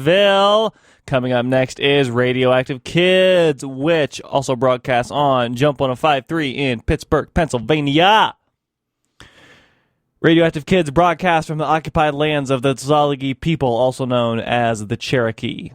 Gainesville. Coming up next is Radioactive Kids, which also broadcasts on Jump 105.3 in Pittsburgh, Pennsylvania. Radioactive Kids broadcast from the occupied lands of the Tsalagi people, also known as the Cherokee.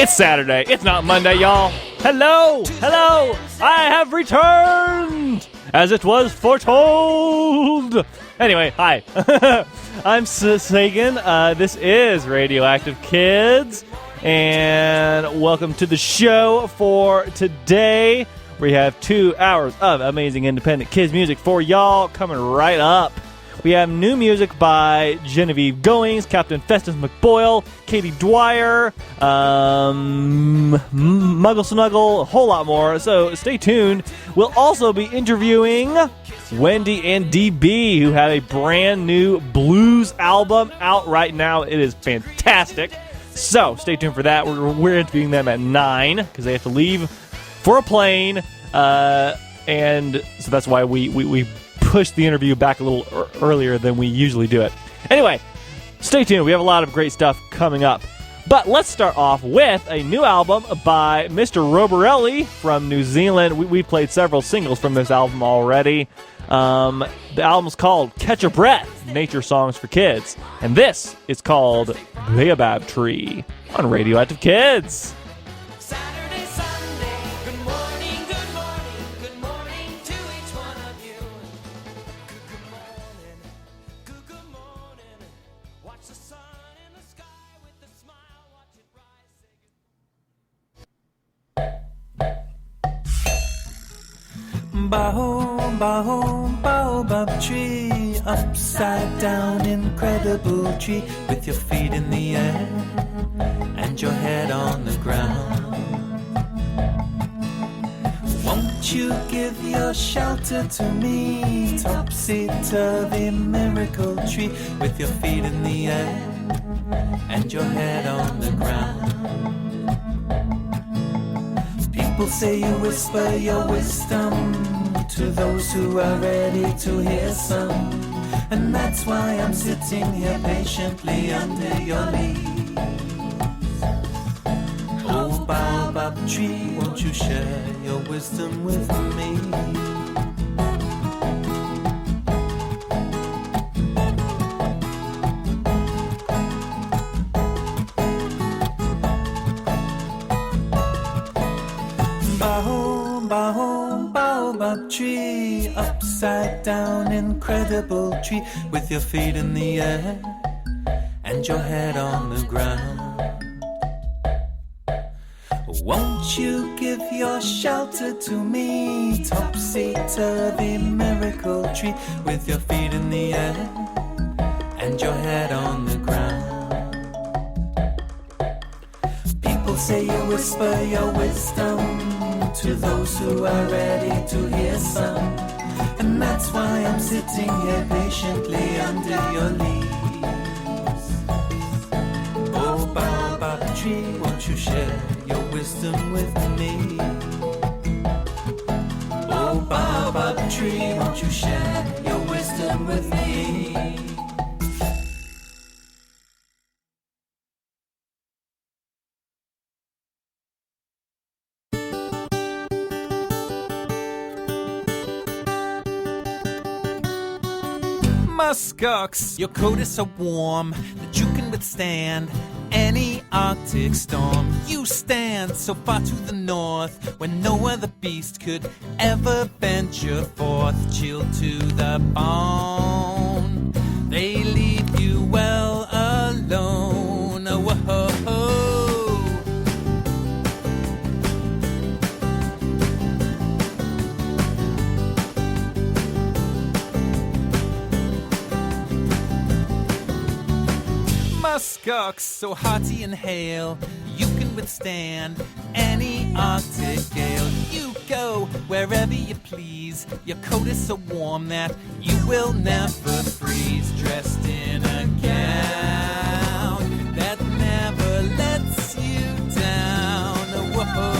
It's Saturday. It's not Monday, y'all. Hello. I have returned, as it was foretold. Anyway, hi. I'm Sagan. This is Radioactive Kids, and welcome to the show for today. We have 2 hours of amazing independent kids music for y'all coming right up. We have new music by Genevieve Goings, Captain Festus McBoyle, Katie Dwyer, Muggle Snuggle, a whole lot more, so stay tuned. We'll also be interviewing Wendy and DB, who have a brand new blues album out right now. It is fantastic. So stay tuned for that. We're interviewing them at 9 because they have to leave for a plane, and so that's why we push the interview back a little earlier than we usually do it. Anyway, stay tuned. We have a lot of great stuff coming up. But let's start off with a new album by Mr. Roborelli from New Zealand. We played several singles from this album already. The album's called Catch a Breath, Nature Songs for Kids. And this is called Baobab Tree on Radioactive Kids. Baobab tree, upside down, incredible tree, with your feet in the air and your head on the ground. Won't you give your shelter to me, topsy-turvy miracle tree, with your feet in the air and your head on the ground. People say you whisper your wisdom to those who are ready to hear some, and that's why I'm sitting here patiently under your leaves. Oh, Baobab tree, won't you share your wisdom with me? Baobab tree, upside down, incredible tree, with your feet in the air and your head on the ground. Won't you give your shelter to me, topsy-turvy miracle tree, with your feet in the air and your head on the ground. People say you whisper your wisdom to those who are ready to hear some, and that's why I'm sitting here patiently under your leaves. Oh, Baobab tree, won't you share your wisdom with me? Oh, Baobab tree, won't you share your wisdom with me? Muskox, your coat is so warm that you can withstand any Arctic storm. You stand so far to the north when no other beast could ever venture forth. Chilled to the bone, they leave you well alone. Whoa. Muskox, so hearty and hale, you can withstand any Arctic gale. You go wherever you please, your coat is so warm that you will never freeze. Dressed in a gown that never lets you down. Whoa.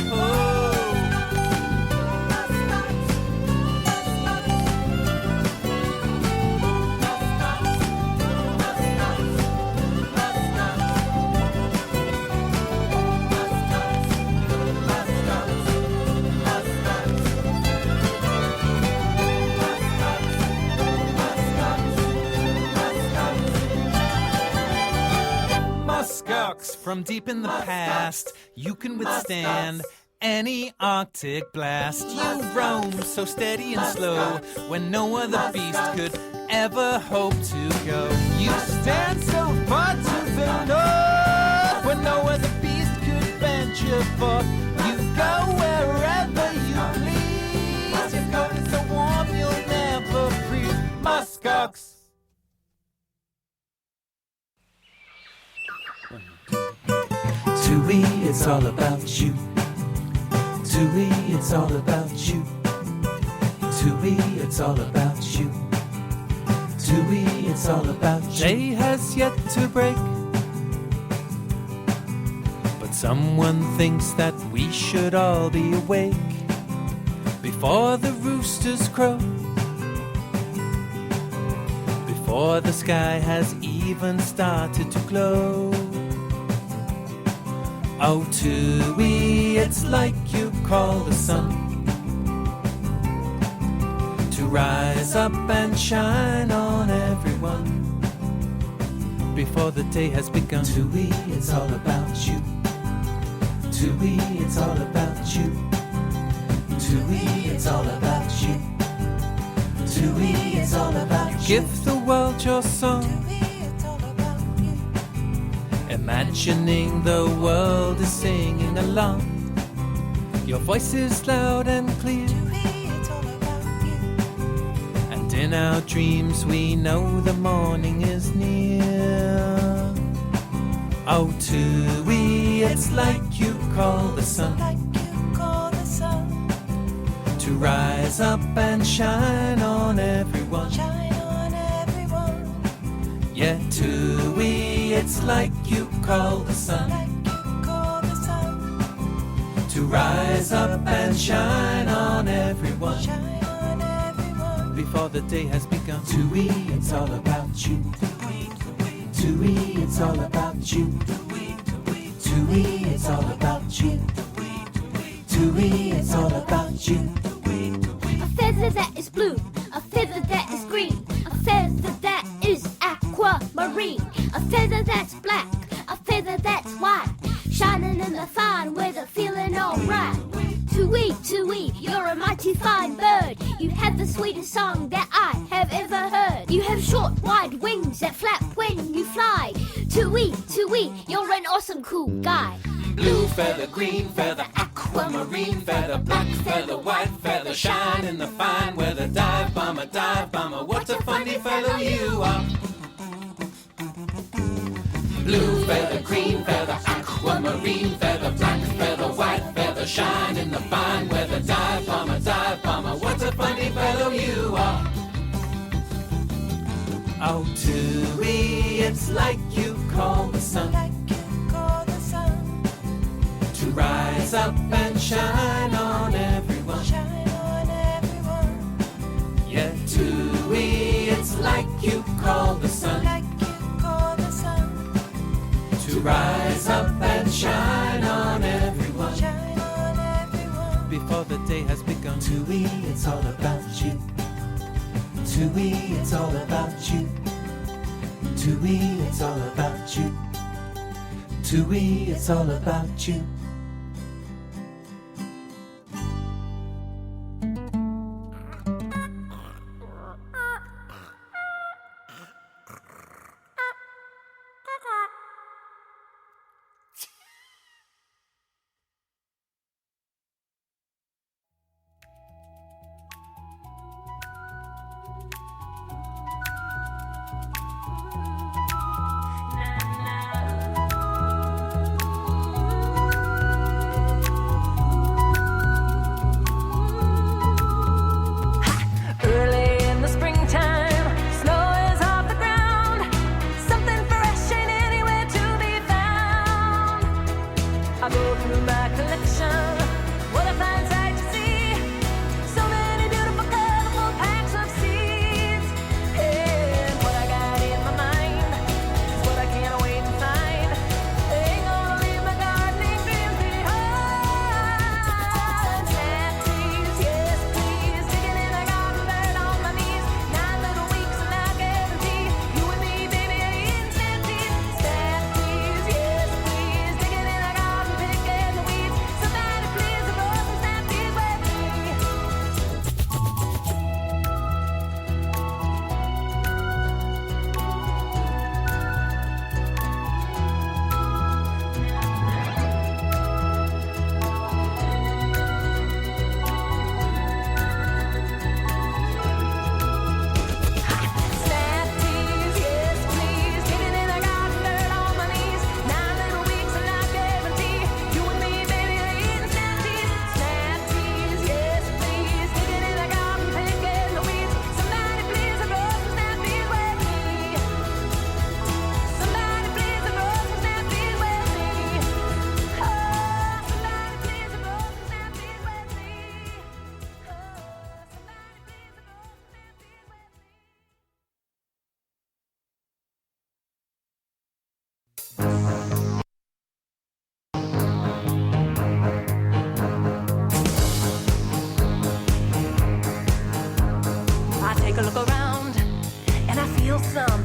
Muskox, from deep in the past, you can withstand any Arctic blast. You roam so steady and slow when no other beast could ever hope to go. You stand so far to the north when no other beast could venture forth. You go wherever you please, your coat is so warm you'll never freeze. Muskox. Tui, it's all about you. Tui, it's all about you. Tui, it's all about you. Tui, it's all about you. Day has yet to break, but someone thinks that we should all be awake before the roosters crow, before the sky has even started to glow. Oh, Tui, it's like you call the sun to rise up and shine on everyone before the day has begun. Tui, it's all about you. Tui, it's all about you. Tui, it's all about you. Tui, it's all about you. Give the world your song, imagining the world is singing along. Your voice is loud and clear, and in our dreams we know the morning is near. Oh, Tui, it's like you call the sun to rise up and shine on everyone. Yeah, Tui, it's like you call the sun to rise up and shine on everyone before the day has begun. Tui, it's all about you. Tui, it's all about you. Tui, it's all about you. Tui, it's all about you. A feather that is blue, a feather that is green, a feather that is aquamarine, a feather that's black, a feather that's white, shining in the fine weather, feeling alright. Tui, Tui, you're a mighty fine bird. You have the sweetest song that I have ever heard. You have short, wide wings that flap when you fly. Tui, Tui, you're an awesome cool guy. Blue feather, green feather, aquamarine feather, black feather, white feather, shine in the fine weather. Dive bomber, what a funny fellow you are. Blue feather, green feather, aquamarine feather, black feather, white feather, shine in the fine weather. Dive bomber, what a funny fellow you are. Oh, Tui, it's like you call the sun to rise up and shine on everyone. Yeah, Tui, it's like you call the sun to rise up and shine on everyone before the day has begun. Tui, it's all about you. Tui, it's all about you. Tui, it's all about you. Tui, it's all about you.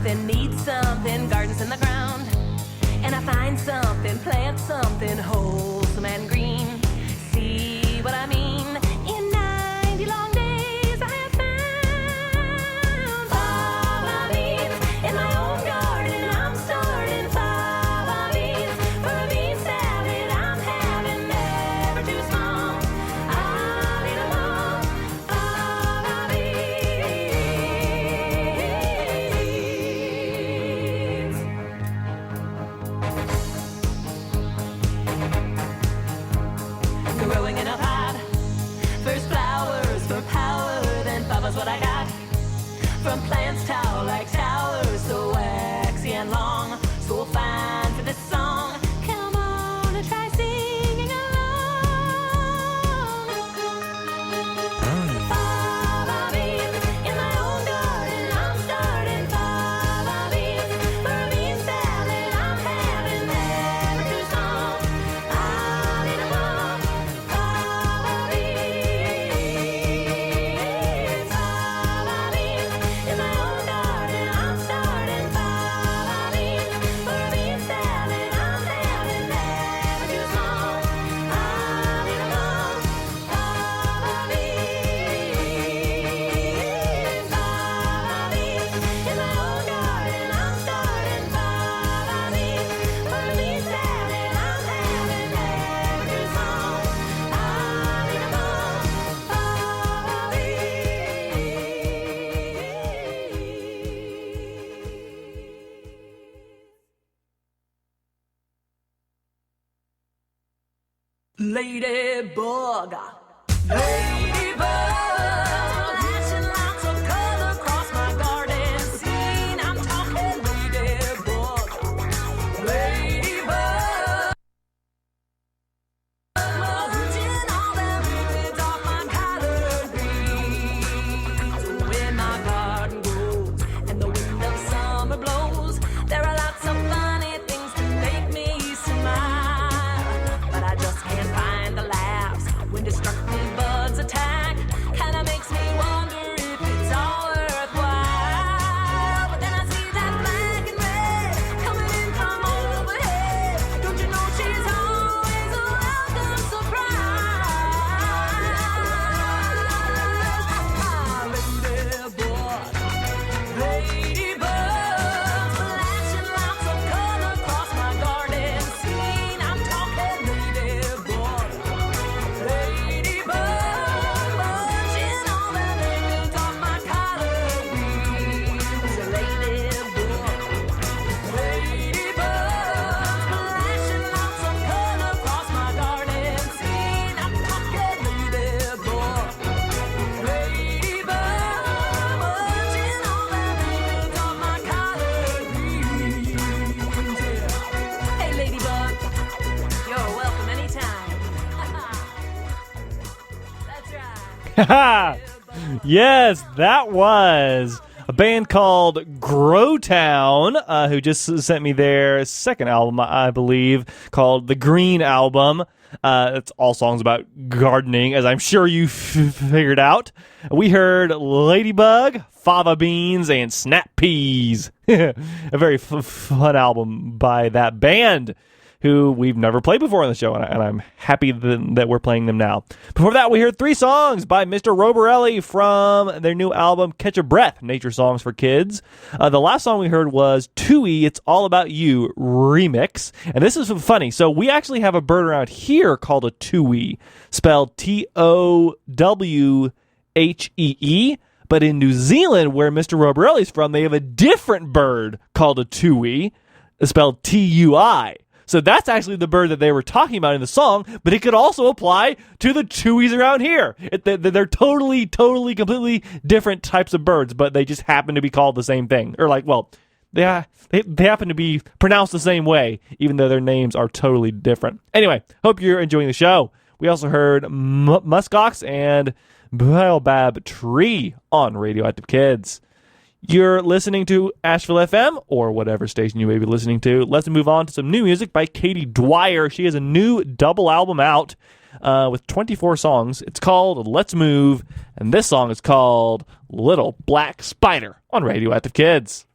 something, need something, gardens in the ground. And I find something, plant something wholesome and green. See what I mean? In 90 long days I have found fava beans in my own garden. I'm starting fava beans for a bean salad I'm having, never too small. I'll eat 'em all, fava beans. Growing in a pot, first flowers for power, then fava's what I got. From plants tall like towers, so waxy and long, so fine for this song. Come on and try singing along. Fava beans in my own garden, I'm starting fava beans for a bean salad I'm having, never too small. I'll eat 'em all, fava beans. Fava beans in my own garden, I'm starting fava beans for a bean salad I'm having, never too small. I'll eat 'em all, fava beans. Fava beans in my own garden, I'm starting fava beans for a bean salad I'm having, never too small. I'll eat 'em all, fava beans. Ladybug. Ladybug, flashing lots of color across my garden scene. I'm talking ladybug. Ladybug, hunting all them aphids off my collard greens. When my garden grows and the wind of summer blows, there are lots of funny things to make me smile. But I just can't find the laughs when destructive Yes, that was a band called Growtown, who just sent me their second album, I believe, called The Green Album. It's all songs about gardening, as I'm sure you figured out. We heard Ladybug, Fava Beans, and Snap Peas. A very fun album by that band, who we've never played before on the show, and I'm happy that we're playing them now. Before that, we heard 3 songs by Mr. Roborelli from their new album, Catch a Breath, Nature Songs for Kids. The last song we heard was Tui, It's All About You remix. And this is funny. So we actually have a bird around here called a tui, spelled Towhee. But in New Zealand, where Mr. Roborelli's from, they have a different bird called a tui, spelled Tui. So that's actually the bird that they were talking about in the song, but it could also apply to the tuies around here. They're totally, completely different types of birds, but they just happen to be called the same thing. Or they happen to be pronounced the same way, even though their names are totally different. Anyway, hope you're enjoying the show. We also heard Muskox and Baobab Tree on Radioactive Kids. You're listening to Asheville FM, or whatever station you may be listening to. Let's move on to some new music by Katie Dwyer. She has a new double album out with 24 songs. It's called Let's Move, and this song is called Little Black Spider on Radioactive Kids.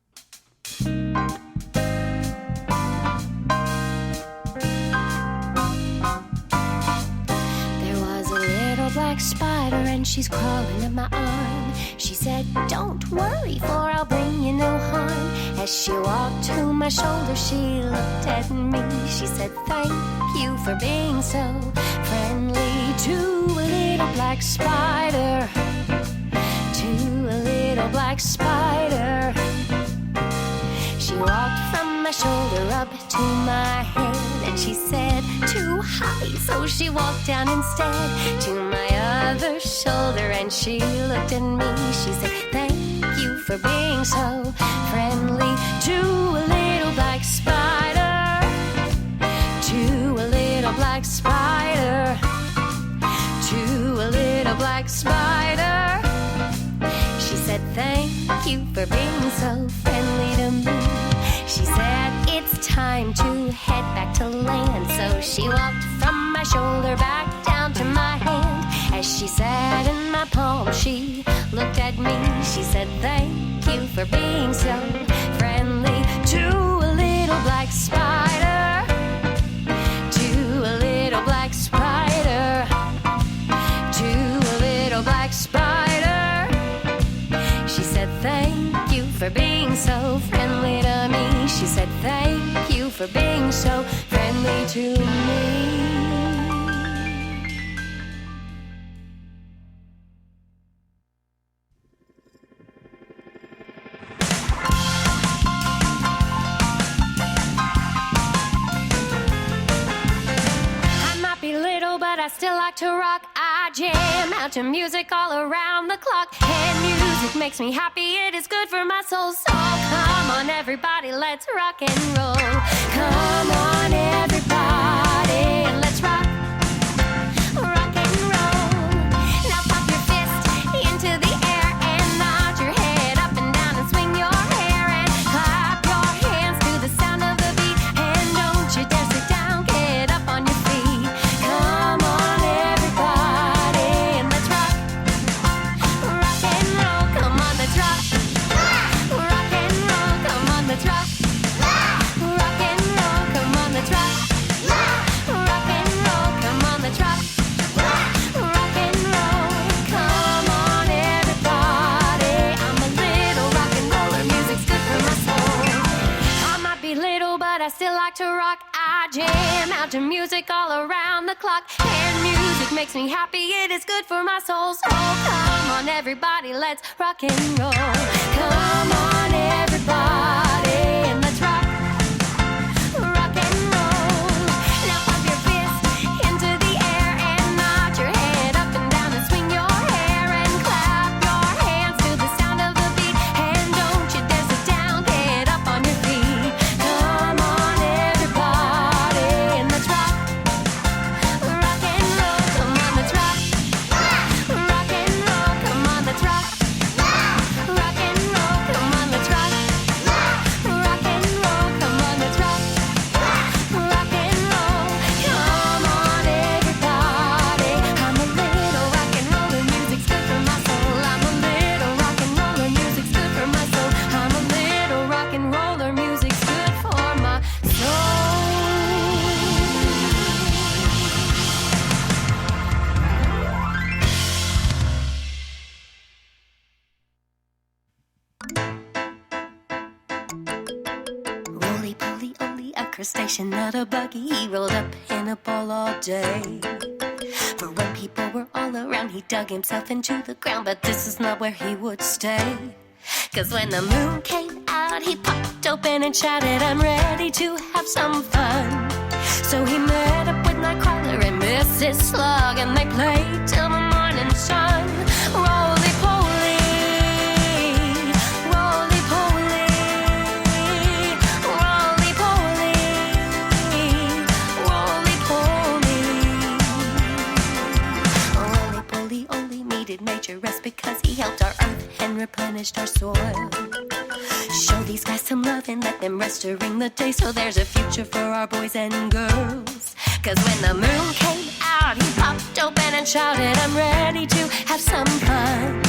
Black spider and she's crawling in my arm. She said, don't worry, for I'll bring you no harm. As she walked to my shoulder, she looked at me. She said, thank you for being so friendly. To a little black spider, to a little black spider. She walked from my shoulder up to my head, and she said, too high, so she walked down instead to my other shoulder, and she looked at me. She said, thank you for being so friendly. To a little black spider, to a little black spider, to a little black spider. She said, thank you for being so friendly to me. She said, it's time to head back to land. So she walked from my shoulder back down to my hand. As she sat in my palm, she looked at me. She said, thank you for being so friendly. To a little black spider, to a little black spider, to a little black spider. She said, thank you for being so friendly to me. She said, thank you for being so friendly to me. I might be little, but I still like to rock. I jam out to music all around the clock. And music makes me happy, it is good for my soul. So come on everybody, let's rock and roll. Come on everybody, and let's rock, rock and roll. Now pop your fist into the air and nod your head up and down and swing your hair and clap your hands to the sound of the beat. And don't you dare sit down, get up on your feet. Come on everybody, and let's rock, rock and roll. Come on, let's rock, rock and roll. Come on, let's rock, rock and roll. Come on, let's rock, rock and roll. Come on, let's rock, rock and roll. Come on everybody, I'm a little rock and roller. Music's good for my soul. I might be little, but I still like to rock. I jam out to music all around the clock. And music makes me happy, it is good for my soul. So come on everybody, let's rock and roll. Come on everybody, and let's rock, rock and roll. Now pop your fist into the air and nod your head up and down and swing your hair and clap your hands to the sound of the beat. And don't you dare sit down, get up on your feet. Come on everybody, and let's rock, rock and roll. Come on, let's rock, rock and crustacean, not a buggy. He rolled up in a ball all day. For when people were all around, he dug himself into the ground, but this is not where he would stay. 'Cause when the moon came out, he popped open and shouted, I'm ready to have some fun. So he met up with Nightcrawler and Mrs. Slug, and they played till the morning sun. Roly-poly, roly-poly, roly-poly, roly-poly. Roly-poly only needed major rest because he helped our earth and replenished our soil. Show these guys some love and let them rest during the day, so there's a future for our boys and girls. 'Cause when the moon came out, he popped open and shouted, I'm ready to have some fun.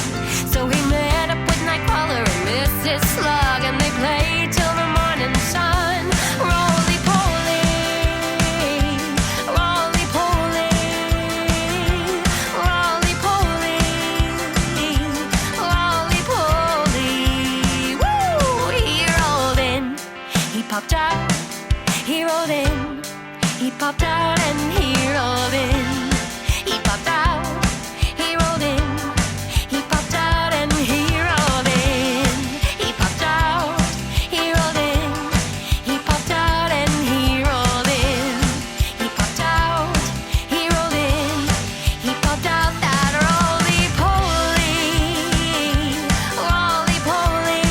So he met up with Nightcrawler and Mrs. Slug, and they played till the morning sun. Roly-poly, roly-poly, roly-poly, roly-poly. Woo! He rolled in, he popped out, he rolled in, he popped out and he rolled in. He popped out, he rolled in, he popped out and he rolled in. He popped out, he rolled in, he popped out and he rolled in. He popped out, he rolled in, he popped out that roly-poly, roly-poly,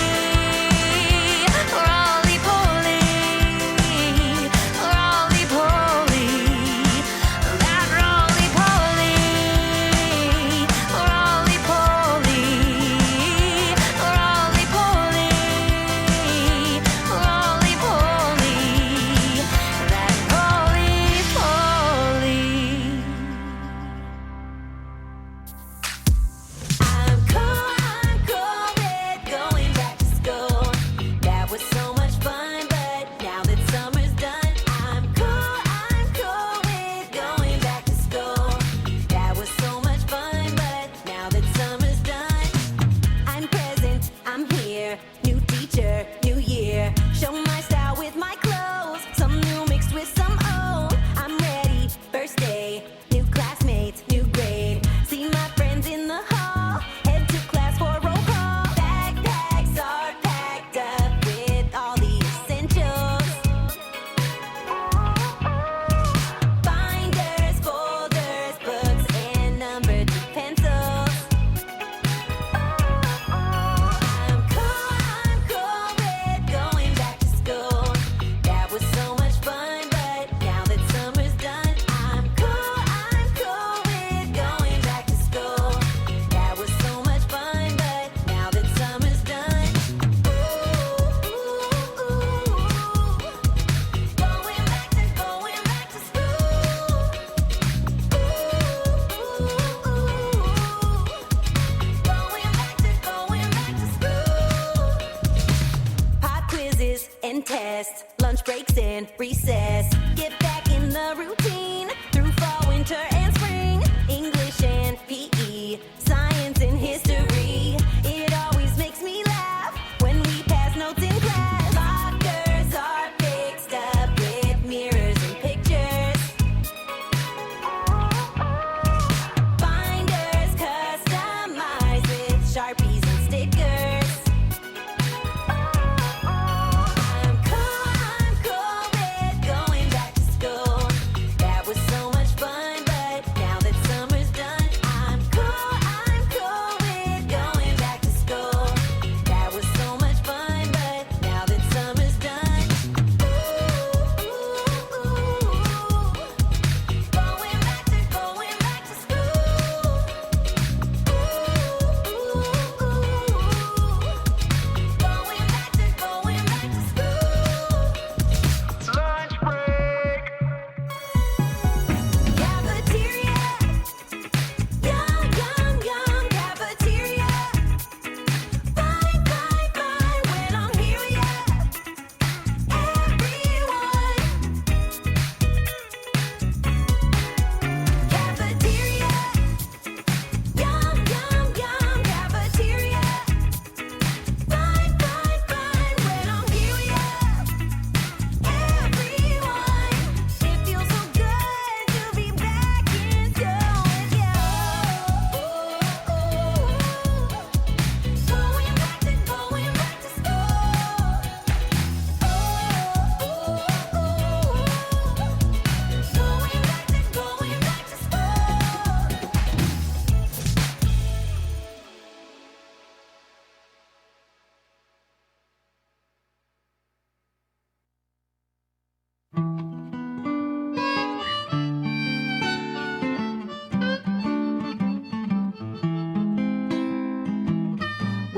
roly-poly, roly-poly. That roly-poly, roly-poly, roly-poly, roly-poly. That roly-poly. I'm cool with going back to school. That was so much fun, but now that summer's done, I'm cool with going back to school. That was so much fun, but now that summer's done, I'm present, I'm here. New teacher, new year. Show my style with my clothes. Some new mixed with some old. I'm ready, first day. New classmates, new grade. See my friends in the hall. Head to class for roll call. Backpacks are packed up with all the essentials. Binders, folders, books, and numbered pencils. I'm cool with going back to school. That was so much fun, but now that summer's done, I'm cool with going back to school. That was so much fun, but now that summer's done, going back to school. Going back to school. Pop quizzes and tests, lunch breaks and recess. Get back in the routine through fall, winter, and spring. English and PE, science and history. It always makes me laugh when we pass notes in class. Lockers are fixed up with mirrors and pictures. Binders customized with Sharpies and stickers. I'm cool with going back to school. That was so much fun, but now that summer's done, I'm cool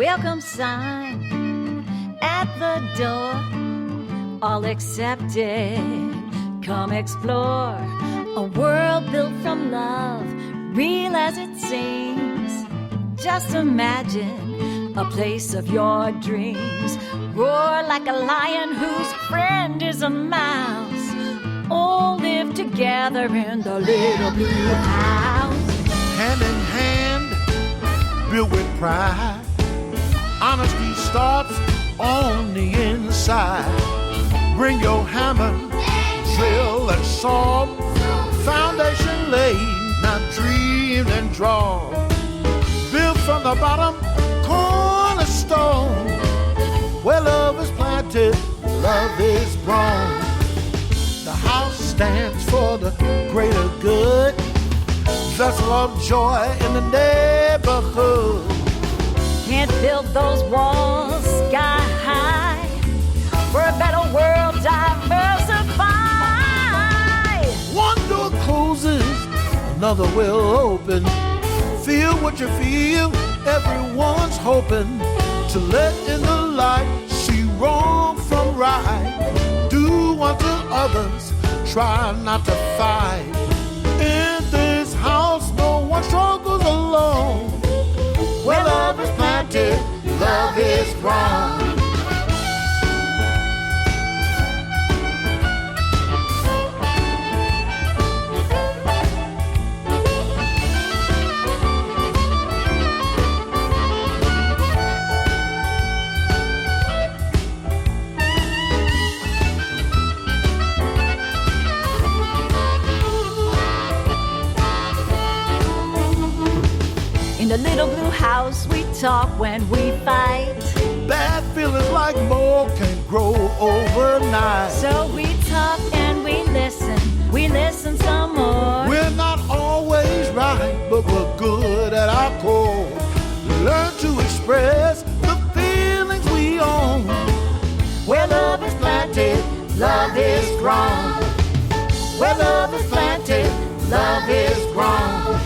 welcome sign at the door. All accepted, come explore a world built from love, real as it seems. Just imagine a place of your dreams. Roar like a lion whose friend is a mouse. All live together in the little blue house. Hand in hand, built with pride. Honesty starts on the inside. Bring your hammer, drill and saw. Foundation laid, now dream and draw. Built from the bottom, cornerstone. Where love is planted, love is grown. The house stands for the greater good. Vessel of joy in the neighborhood. Can't build those walls sky high. For a better world, diversify. One door closes, another will open. Feel what you feel, everyone's hoping to let in the light, see wrong from right. Do unto others, try not to fight. In this house, no one struggles alone. Where love is planted, love is grown. In the little blue house, we talk when we fight. Bad feelings like more can grow overnight. So we talk and we listen some more. We're not always right, but we're good at our core. Learn to express the feelings we own. Where love is planted, love is grown. Where love is planted, love is grown.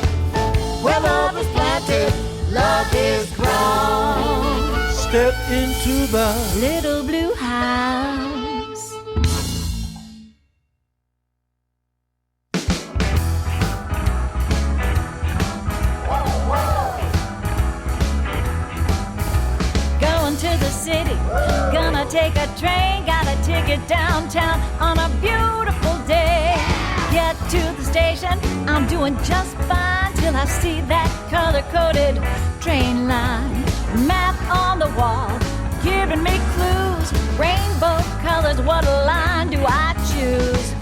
Where love is planted, love is grown. Step into the little blue house. Going to the city, gonna take a train, got a ticket downtown on a beautiful day. Get to the station, I'm doing just fine till I see that color-coded train line. Map on the wall, giving me clues. Rainbow colors, what line do I choose?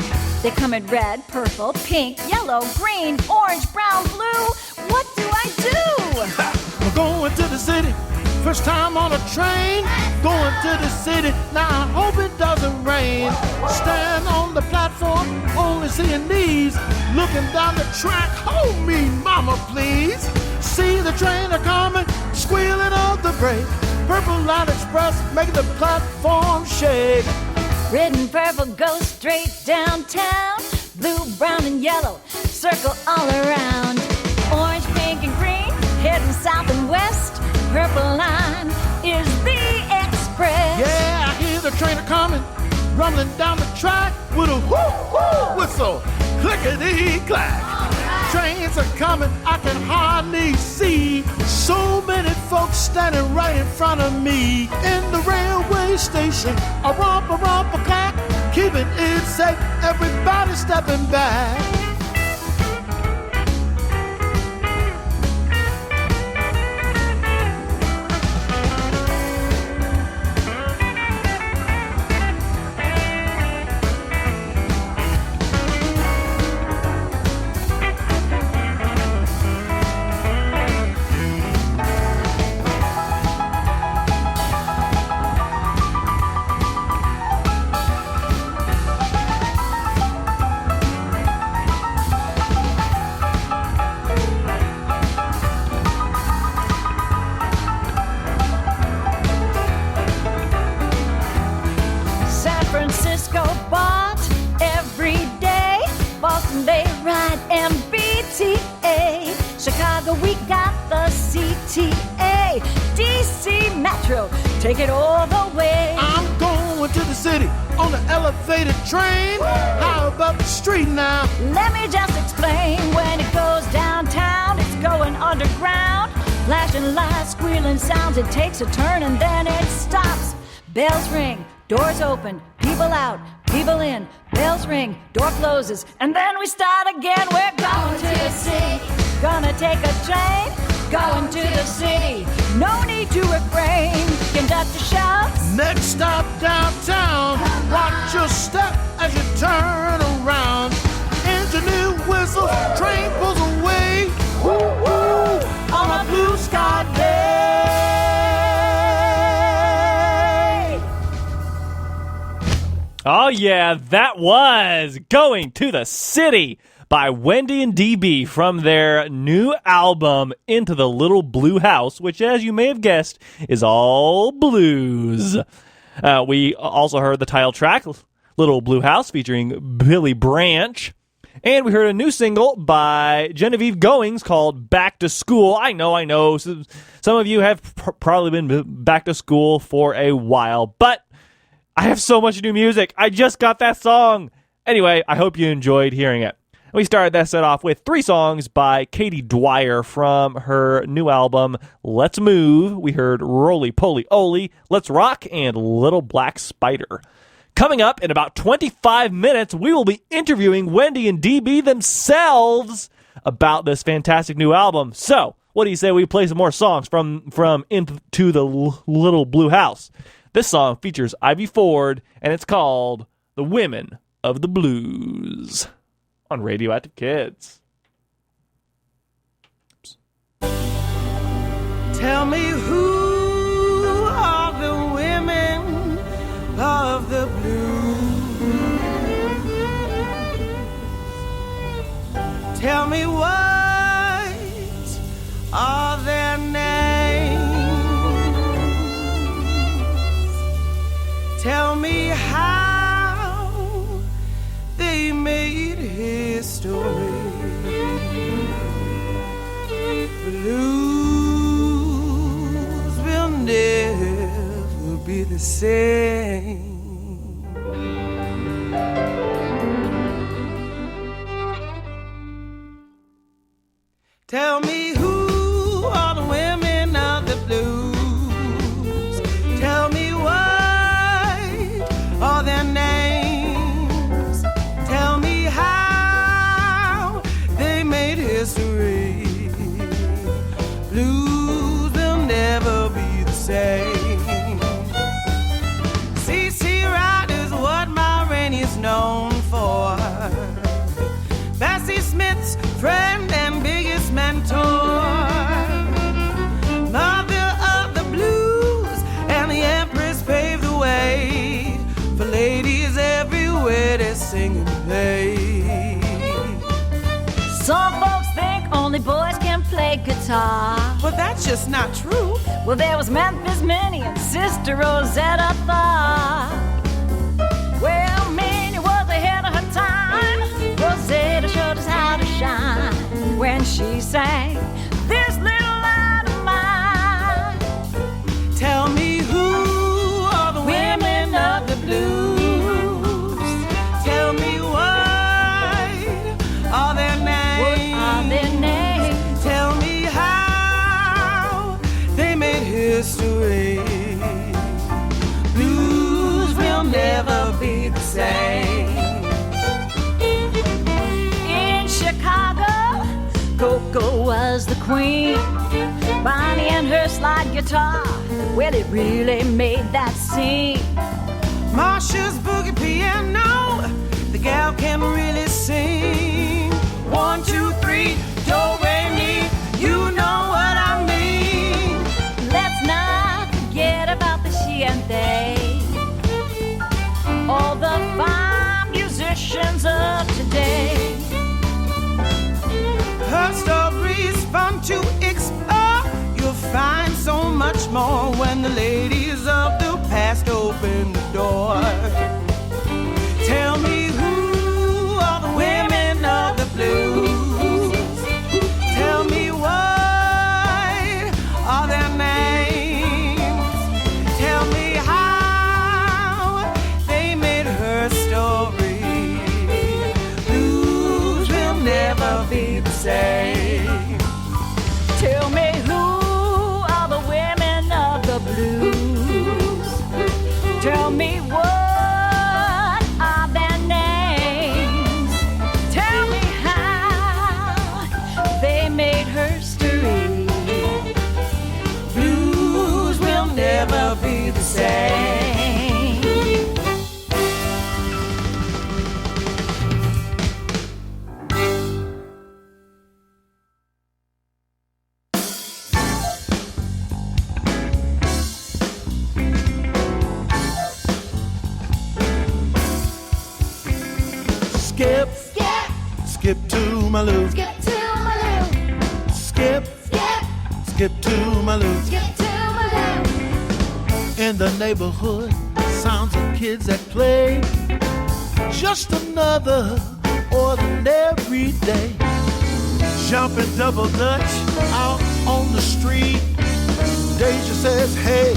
They come in red, purple, pink, yellow, green, orange, brown, blue. What do I do? We're going to the city, first time on a train. Going to the city, now I hope it doesn't rain. Stand on the platform, only seeing these. Looking down the track, hold me, mama, please. See the train a-coming, squealing off the brake. Purple Line Express, making the platform shake. Red and purple go straight downtown. Blue, brown, and yellow circle all around. Orange, pink, and green heading south and west. Purple Line is the express. Yeah, I hear the train a-coming, rumbling down the track with a whoo-whoo whistle, clickety-clack. Trains are coming, I can hardly see. So many folks standing right in front of me. In the railway station, a romp-a-clack, keeping it safe, everybody stepping back. Chicago, we got the CTA. DC, Metro, take it all the way. I'm going to the city on the elevated train. How about the street now? Let me just explain. When it goes downtown, it's going underground. Flashing lights, squealing sounds, it takes a turn and then it stops. Bells ring, doors open, people out, people in. Bells ring, door closes, and then we start again. We're going to the city, gonna take a train. Going to the city, no need to refrain. Conductor shouts, next stop downtown. Watch your step as you turn around. Engineer whistles, train pulls away. Woo woo, on a blue sky day. Oh yeah, that was Going to the City by Wendy and DB from their new album, Into the Little Blue House, which, as you may have guessed, is all blues. We also heard the title track, Little Blue House, featuring Billy Branch. And we heard a new single by Genevieve Goings called Back to School. I know. Some of you have probably been back to school for a while, but I have so much new music. I just got that song. Anyway, I hope you enjoyed hearing it. We started that set off with 3 songs by Katie Dwyer from her new album, Let's Move. We heard Roly Poly Oly, Let's Rock, and Little Black Spider. Coming up in about 25 minutes, we will be interviewing Wendy and DB themselves about this fantastic new album. So, what do you say we play some more songs from Into the Little Blue House? This song features Ivy Ford, and it's called The Women of the Blues on Radioactive Kids. Oops. Tell me who are the women of the blues? Tell me what are their names? Tell me how they made history. Blues will never be the same. Tell me who are the women of the blues? Tell me what are their names? Tell me how they made history. Blues will never be the same. C.C. Ryder's what Ma Rainey is known for. Bessie Smith's friend and biggest mentor. Mother of the blues, and the Empress paved the way for ladies everywhere to sing and play. Some folks think only boys can play guitar. But that's just not true. Well, there was Memphis Minnie and Sister Rosetta Tharpe. Well, Minnie was ahead of her time. Rosetta showed us how to shine when she sang this little light of mine. Tell me who are the women of the blues? Tell me what are their names? What are their names? Tell me how they made history. Blues will never be the same. In Chicago, Coco was the queen. Bonnie and her slide guitar, well, it really made that scene. Marsha's boogie piano, the gal can really sing. 1, 2, 3, do, re, mi, you know what I mean. Let's not forget about the she and they. All the fine musicians of today. Her story is fun to explore. You'll find so much more when the ladies of the past open the door. Tell me who are the women of the blues? Tell me what are their names? me what are their names. Tell me how they made history. Blues will never be the same. Skip, skip to my loo. Skip to my loo. Skip, skip to my loo. Skip to my loo. In the neighborhood, sounds of kids at play. Just another ordinary day. Jumping double dutch out on the street. Deja says, hey,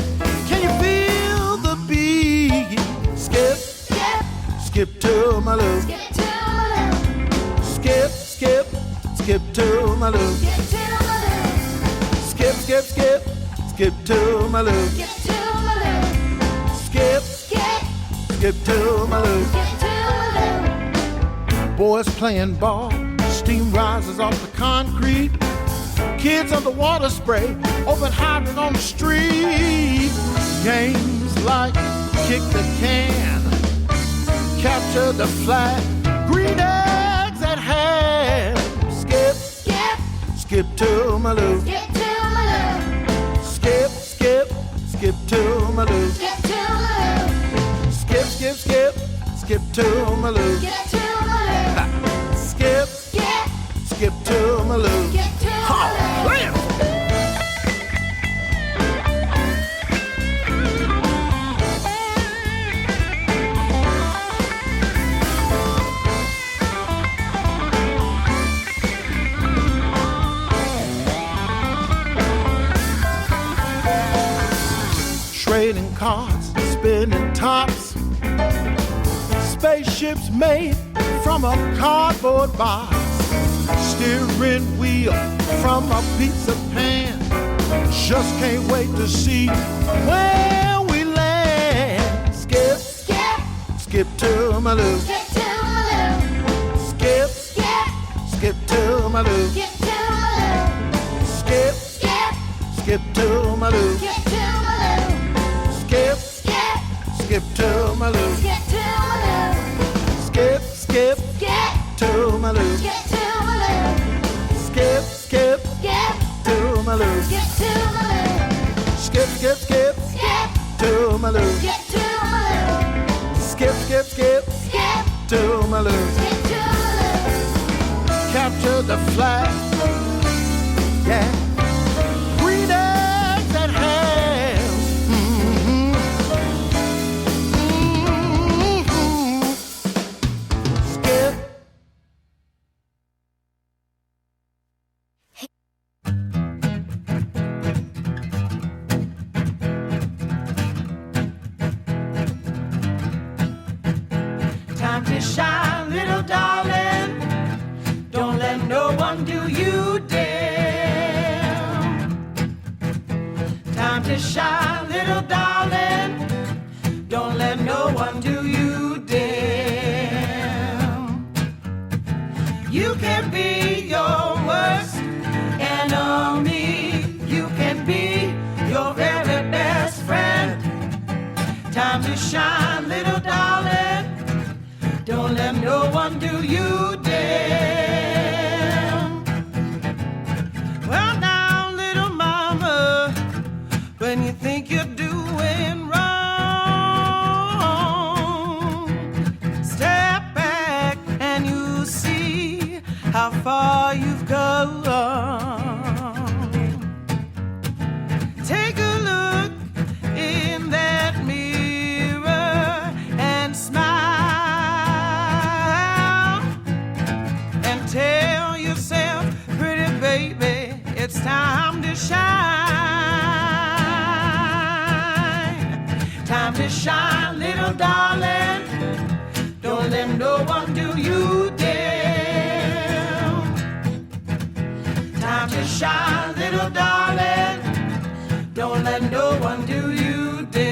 can you feel the beat? Skip, skip to my loo. Skip to my loo. Skip, skip, skip to my loo. Skip to my loo. Skip, skip, skip, skip to my loo. Skip to my loo. Skip, skip to my loo. Skip to my loo. Boys playing ball, steam rises off the concrete. Kids on the water spray, open hydrant on the street. Games like kick the can, capture the flag, green eggs at hand. Skip, skip to my loo. Skip to my loo. Skip, skip, skip to my loo. Skip to my loo. Skip, skip, skip, skip to my loo. Skip to my loo. Skip, skip to my loo. Skip to my loo. Trading cards, spinning tops. Spaceships made from a cardboard box. Steering wheel from a pizza pan. Just can't wait to see where we land. Skip, skip to my loo. Skip to my loo. Skip, skip to my loo. Skip to my loo. Skip, skip to my loo. Skip to my loo. Skip, skip to my loo. Skip to my loo. Skip, skip to my loo. Skip to my loo. Skip, skip to my loo. Skip to my loo. Skip, skip, skip to my loo. Skip to my loo. Skip, skip, skip to my loo. Skip to my loo. Capture the flag, yeah. Green eggs at hand. Skip. Time to shine, little darling. Don't let no one do you down. Time to shine, little darling. Don't let no one do you down. You can be your worst enemy. You can be your very best friend. Time to shine, little darling. Don't let no one do you down. Well, now, little mama, when you think you're doing wrong, step back and you see how far you've gone. Take a look in that mirror and smile and tell yourself, pretty baby, it's time to shine. Time to shine, little darling. Don't let no one do you down. Time to shine, little darling. Don't let no one do you down.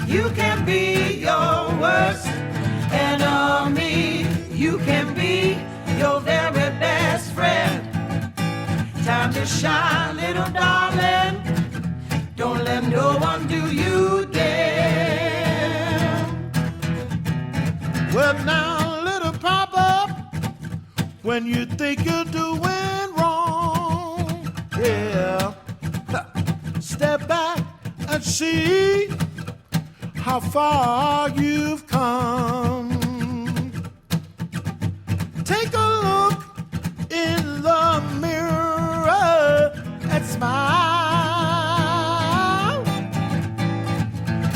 You can be your worst enemy. You can be your very best friend. Time to shine, little darling. Don't let no one do you down. Well, now, little papa, when you think you're doing wrong, yeah, step back and see how far you've come. Take a look in the mirror and smile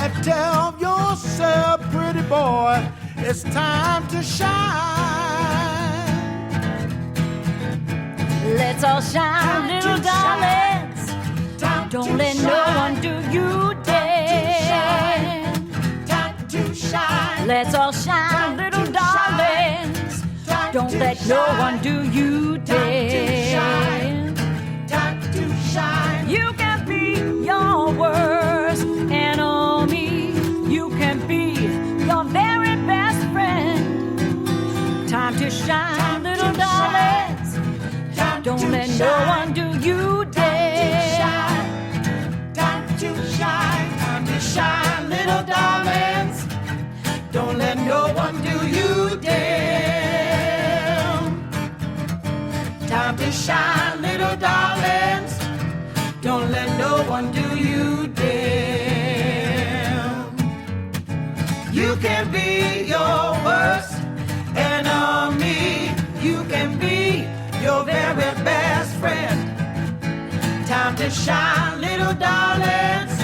and tell yourself, pretty boy, it's time to shine. Let's all shine, little darlings. Don't let no one do you down. Time to shine. Let's all shine, little darlings. Don't let no one do you down. Time to shine. You can be your worst enemy. You can be your very best friend. Time to shine, little darlings. Don't let no one do you down. Time to shine. Time to shine, little darlings. Don't let no one do you down. Time to shine, little darlings. Don't let no one do you down. You can be your worst enemy. You can be your very best friend. Time to shine, little darlings.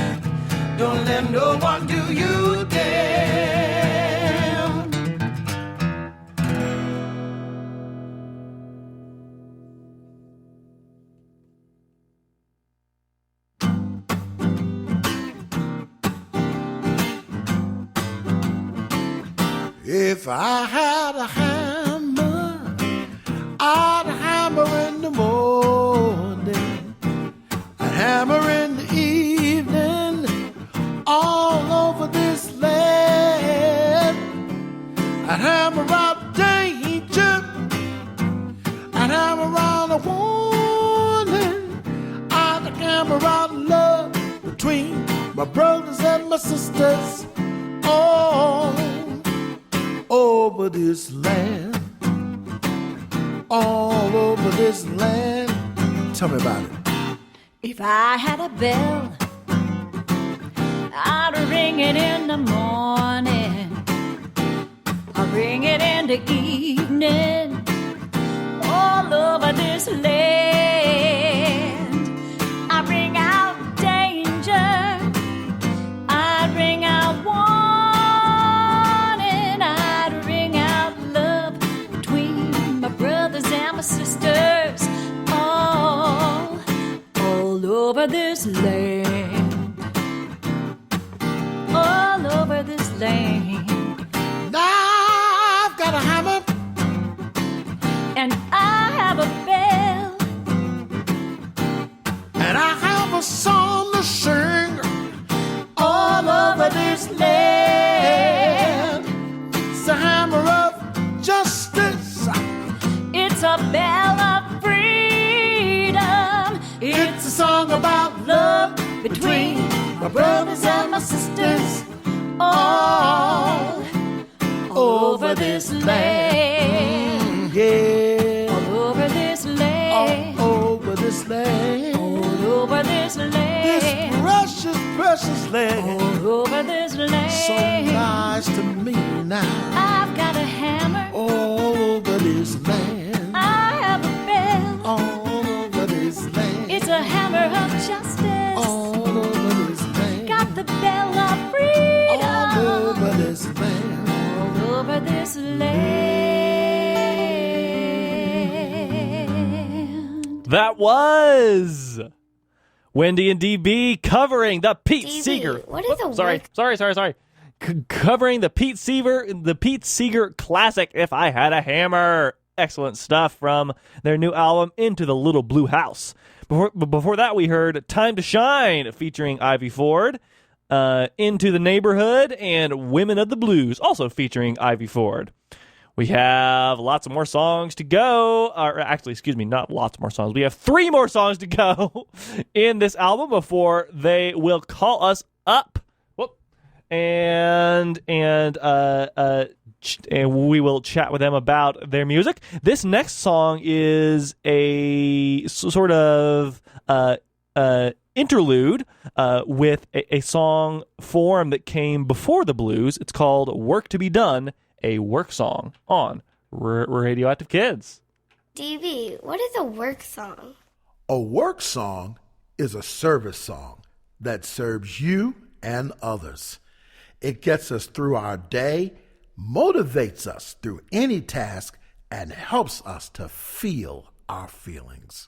Don't let no one do you down. If I had a hammer, I'd hammer in the morning, I'd hammer in the evening, all over this land. I'd hammer out danger, I'd hammer out a warning, I'd hammer out love between my brothers and my sisters, all over this land. All over this land. Tell me about it. If I had a bell, I'd ring it in the morning, I'd ring it in the evening, all over this land. I'd ring out danger, I'd ring out warning, I'd ring out love between my brothers and my sisters, all over this land, all over this land. Now I've got a hammer And I have a bell, and I have a song to sing all over this land. It's a hammer of justice. it's a bell of freedom, It's a song about love between my brothers and my sisters all over this land, yeah, all over this land, all over this land. all over this This land, precious, precious land. all over this land. So nice to me now. I've got a hammer, All over this land. I have a bell, All over this land. it's a hammer of justice. All over this land. Got the bell of freedom, All over this land. all over this land. That was Wendy and DB covering the Pete DB, Seeger. what is a Sorry. Covering the Pete Seeger classic "If I Had a Hammer." Excellent stuff from their new album "Into the Little Blue House." Before that, we heard "Time to Shine" featuring Ivy Ford. Into the Neighborhood, and Women of the Blues, also featuring Ivy Ford. We have lots of more songs to go. Or actually, excuse me, not lots more songs. We have 3 more songs to go in this album before they will call us up. Whoop. And we will chat with them about their music. This next song is a sort of interlude with a song form that came before the blues. It's called Work to Be Done, a work song on Radioactive Kids. DB, what is a work song? A work song is a service song that serves you and others. It gets us through our day, motivates us through any task, and helps us to feel our feelings.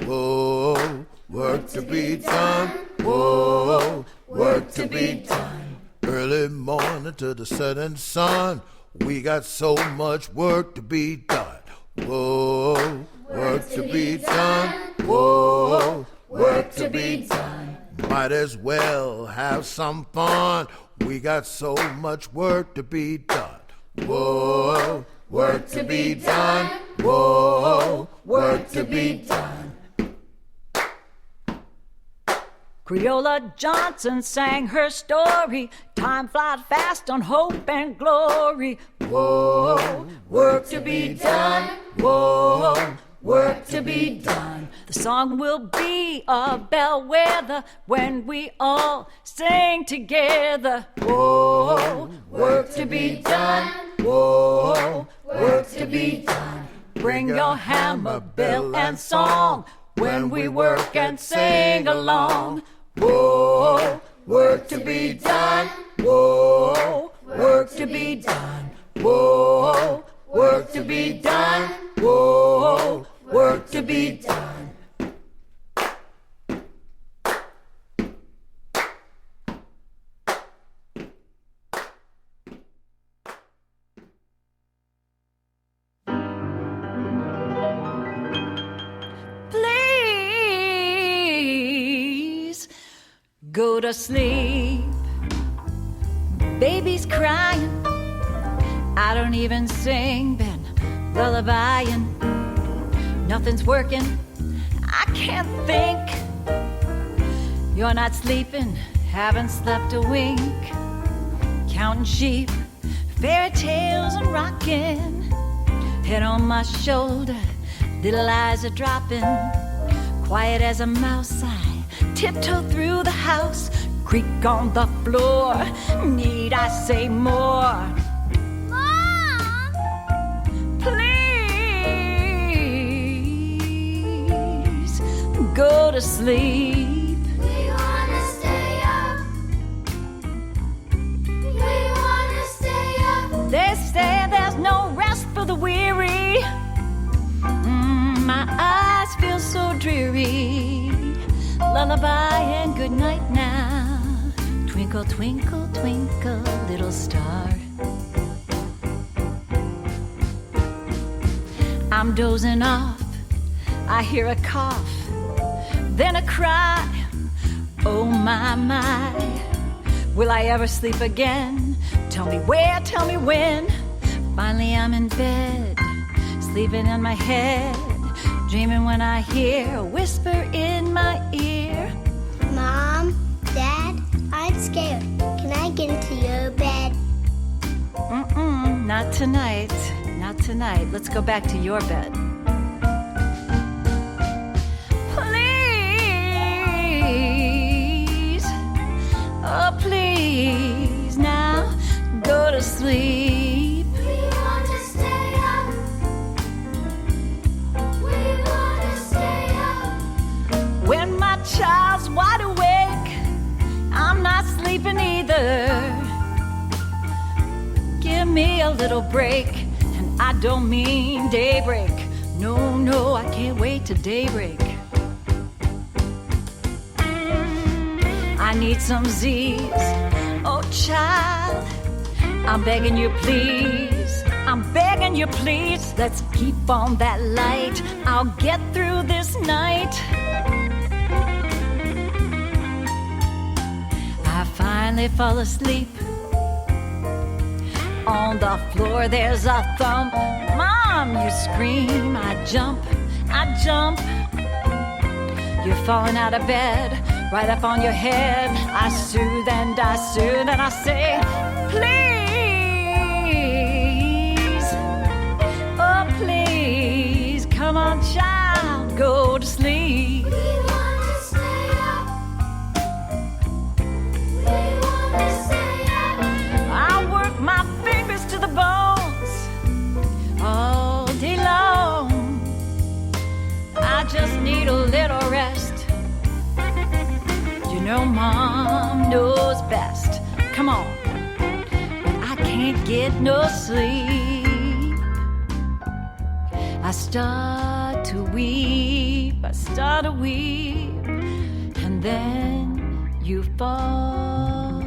Whoa, work to be done. Whoa, work to be done. Early morning to the setting sun. We got so much work to be done. Whoa, work to be done. Whoa, work to be done. Might as well have some fun. We got so much work to be done. Whoa, work to be done. Whoa, work to be done. Creola Johnson sang her story. Time flies fast on hope and glory. Whoa, Work to be done. Whoa, work to be done. The song will be a bellwether when we all sing together. Whoa, work to be done. Whoa, work to be done. Bring your hammer, bell, and song when we work and sing along. Whoa, work to be done. Whoa, work to be done. Whoa, work to be done. Whoa, work to be done. Please go to sleep. Baby's crying. I don't even sing, been lullabying. Nothing's working, I can't think. You're not sleeping, haven't slept a wink. Counting sheep, fairy tales and rocking. Head on my shoulder, little eyes are dropping. Quiet as a mouse, I tiptoe through the house. Creak on the floor, need I say more? Mom! Please go to sleep. We wanna stay up. We wanna stay up. They say there's no rest for the weary. My eyes feel so dreary. Lullaby and good night now. Twinkle, twinkle, twinkle, little star. I'm dozing off. I hear a cough, then a cry. Oh my, my. Will I ever sleep again? Tell me where, tell me when. Finally I'm in bed, sleeping in my head, dreaming when I hear a whisper in my ear. Mom, Dad, I'm scared. Can I get into your bed? Not tonight, not tonight. Let's go back to your bed. Please, oh please, now go to sleep. We wanna stay up. We wanna stay up. When my child's wide awake, I'm not sleeping either. Give me a little break, and I don't mean daybreak. No, no, I can't wait till daybreak. I need some Z's, oh child, I'm begging you please. I'm begging you, please, let's keep on that light. I'll get through this night. I finally fall asleep. On the floor there's a thump. Mom, you scream. I jump. You're falling out of bed, right up on your head. I soothe and I say, please, oh please, come on child, go to sleep. We want to stay up. We want to stay up. I work my fingers to the bones all day long. I just need a little rest. You know Mom knows best. Come on. But I can't get no sleep. I start to weep, and then you fall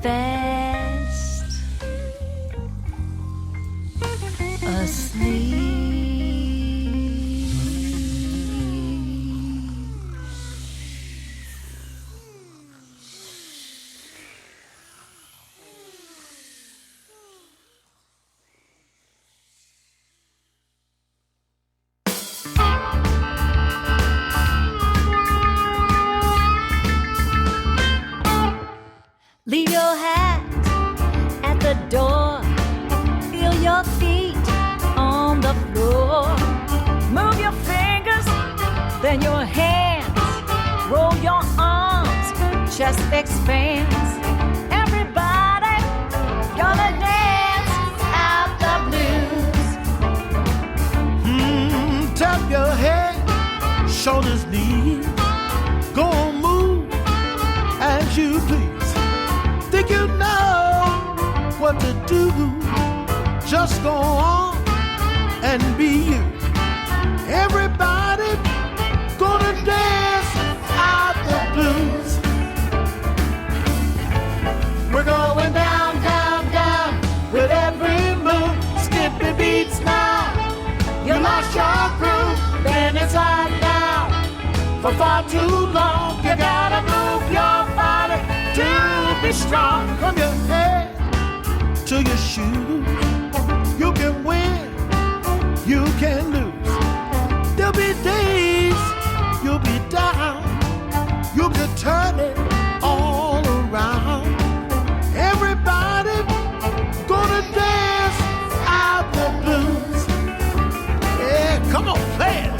fast asleep. Leave your hat at the door. Feel your feet on the floor. Move your fingers, then your hands. Roll your arms, chest expands. Everybody gonna dance out the blues. Tap your head, shoulders, knees. Go on, move as you please. Think you know what to do. Just go on and be you. Everybody gonna dance out the blues. We're going down, down, down with every move. Skippy beats now. You lost your groove, then it's lying down. For far too long, you gotta move your body to be strong. From your head to your shoes, you can win, you can lose. There'll be days you'll be down, you'll be turning all around. Everybody gonna dance out the blues. Yeah, come on, play it.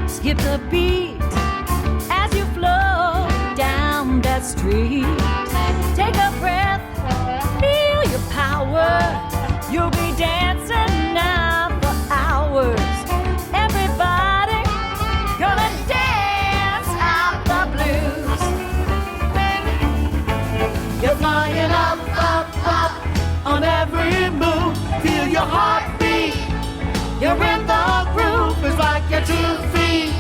Skip the beat as you flow down that street. Take a breath, feel your power. You'll be dancing now for hours. Everybody gonna dance out the blues. You're flying up, up, up on every move. Feel your heartbeat. You're in the groove. It's like your 2 feet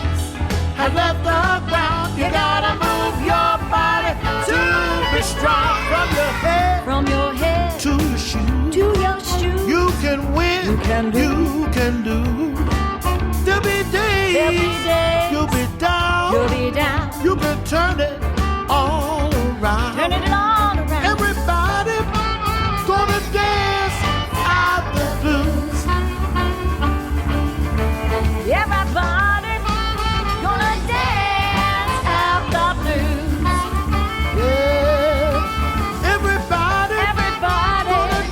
have left the ground. You gotta move your body to be strong. From your head To your shoes, to your shoes. you can win, You can do. you can do. There'll be days, you'll be down, You'll be down, you can turn it all around. turning it all around. Everybody gonna dance out the blues. Everybody gonna dance out the blues. Yeah, everybody Everybody gonna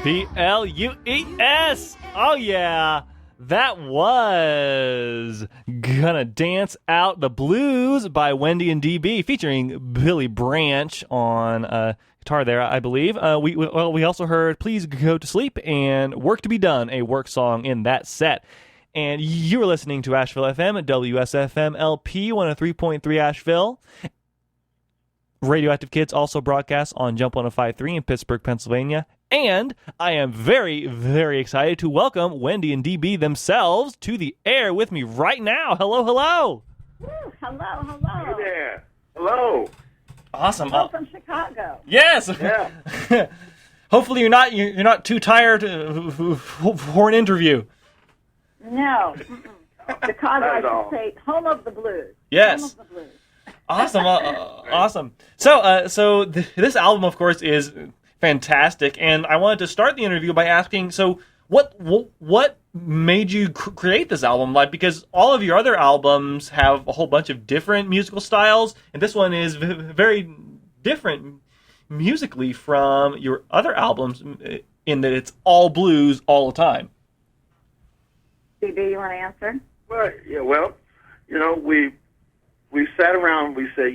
Blues. Oh, yeah. That was Gonna Dance Out the Blues by Wendy and DB, featuring Billy Branch on guitar there, I believe. We also heard Please Go to Sleep and Work to Be Done, a work song in that set. And you were listening to Asheville FM at WSFM LP 103.3 Asheville. Radioactive Kids also broadcasts on Jump 105.3 in Pittsburgh, Pennsylvania. And I am very, very excited to welcome Wendy and DB themselves to the air with me right now. Hello, hello. Woo, hello. Hey there. Hello. Awesome. I'm from Chicago. Yes. Yeah. Hopefully you're not too tired for an interview. No. Chicago, I all. should say, home of the blues. Yes. Home of the blues. Awesome. Awesome. So this album, of course, is fantastic, and I wanted to start the interview by asking, so what made you create this album? Like, because all of your other albums have a whole bunch of different musical styles, and this one is very different musically from your other albums in that it's all blues all the time. DB, you want to answer? Well, yeah. Well, we sat around. We said,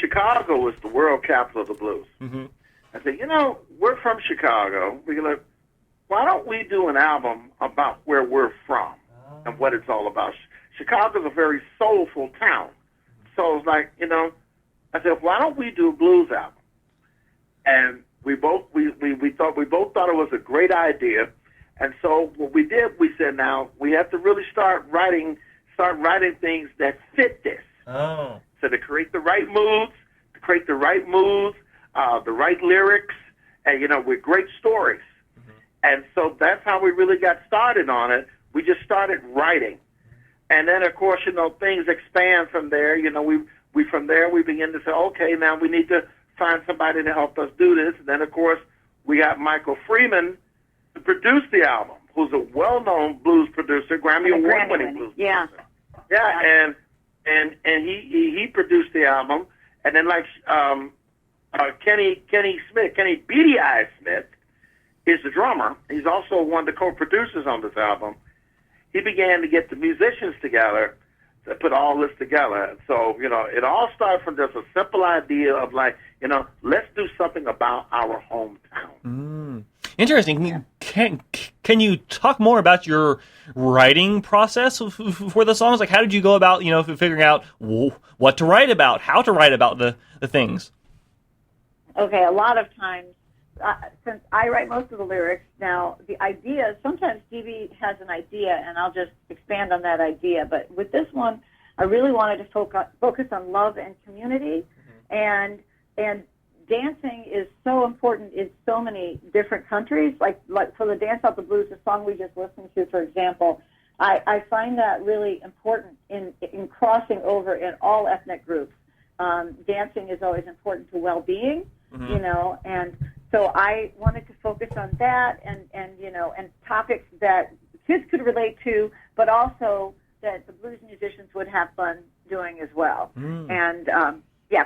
Chicago was the world capital of the blues. Mm-hmm. I said, we're from Chicago. We're like, why don't we do an album about where we're from and what it's all about? Chicago's a very soulful town. So it's like, I said, why don't we do a blues album? And we both thought it was a great idea. And so what we did, we said, now we have to really start writing things that fit this. Oh. So to create the right moods, the right lyrics, and with great stories. Mm-hmm. And so that's how we really got started on it. We just started writing, and then of course things expand from there. We from there we begin to say, okay, now we need to find somebody to help us do this. And then of course we got Michael Freeman to produce the album, who's a well-known blues producer, Grammy Award-winning blues producer. Yeah, and he produced the album, and then Kenny Beady Eye Smith is the drummer. He's also one of the co-producers on this album. He began to get the musicians together to put all this together. So, it all started from just a simple idea of let's do something about our hometown. Mm. Interesting. Yeah. Can you talk more about your writing process for the songs? Like, how did you go about, figuring out what to write about, how to write about the things? Okay, a lot of times, since I write most of the lyrics, now the idea, sometimes DB has an idea, and I'll just expand on that idea. But with this one, I really wanted to focus on love and community, and dancing is so important in so many different countries. Like for the Dance Out the Blues, the song we just listened to, for example, I find that really important in crossing over in all ethnic groups. Dancing is always important to well-being. Mm-hmm. And so I wanted to focus on that and topics that kids could relate to, but also that the blues musicians would have fun doing as well. Mm. And,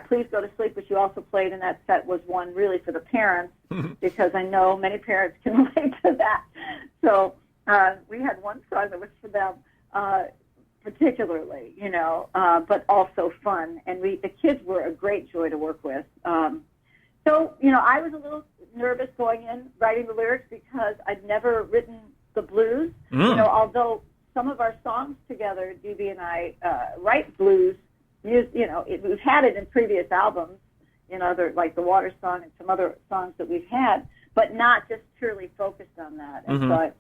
Please Go to Sleep, which you also played in that set, was one really for the parents, because I know many parents can relate to that. So we had one song that was for them particularly, but also fun. And the kids were a great joy to work with. So, I was a little nervous going in, writing the lyrics, because I'd never written the blues. Mm. Although some of our songs together, DB and I write blues, we've had it in previous albums, like the Water Song and some other songs that we've had, but not just purely focused on that. And so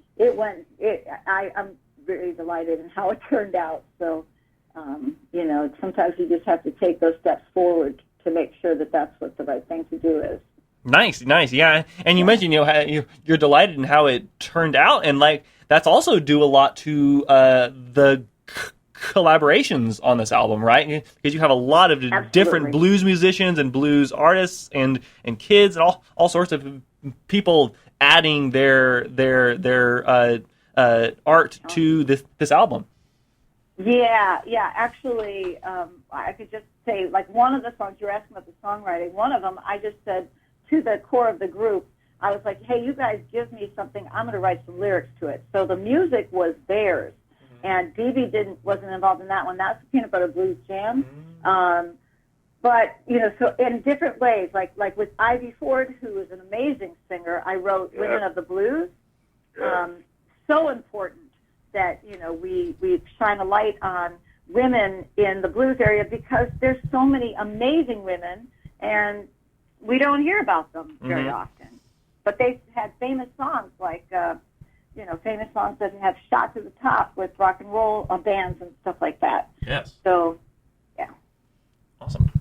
I'm very delighted in how it turned out. So, sometimes you just have to take those steps forward to make sure that that's what the right thing to do is. Nice, yeah. And you mentioned, how you're delighted in how it turned out, and that's also due a lot to the collaborations on this album, right? Because you have a lot of different blues musicians and blues artists and kids and all sorts of people adding their art to this album. Yeah. Actually, I could just say, one of the songs, you're asking about the songwriting, one of them, I just said to the core of the group, I was like, hey, you guys give me something. I'm going to write some lyrics to it. So the music was theirs. And DB wasn't involved in that one. That's the Peanut Butter Blues Jam. But, you know, so in different ways, like with Ivy Ford, who is an amazing singer, I wrote Women of the Blues. So important that, you know, we shine a light on women in the blues area because there's so many amazing women, and we don't hear about them very often. But they had famous songs like, you know, famous songs that have shot to the top with rock and roll bands and stuff like that. Yes. So, yeah. Awesome.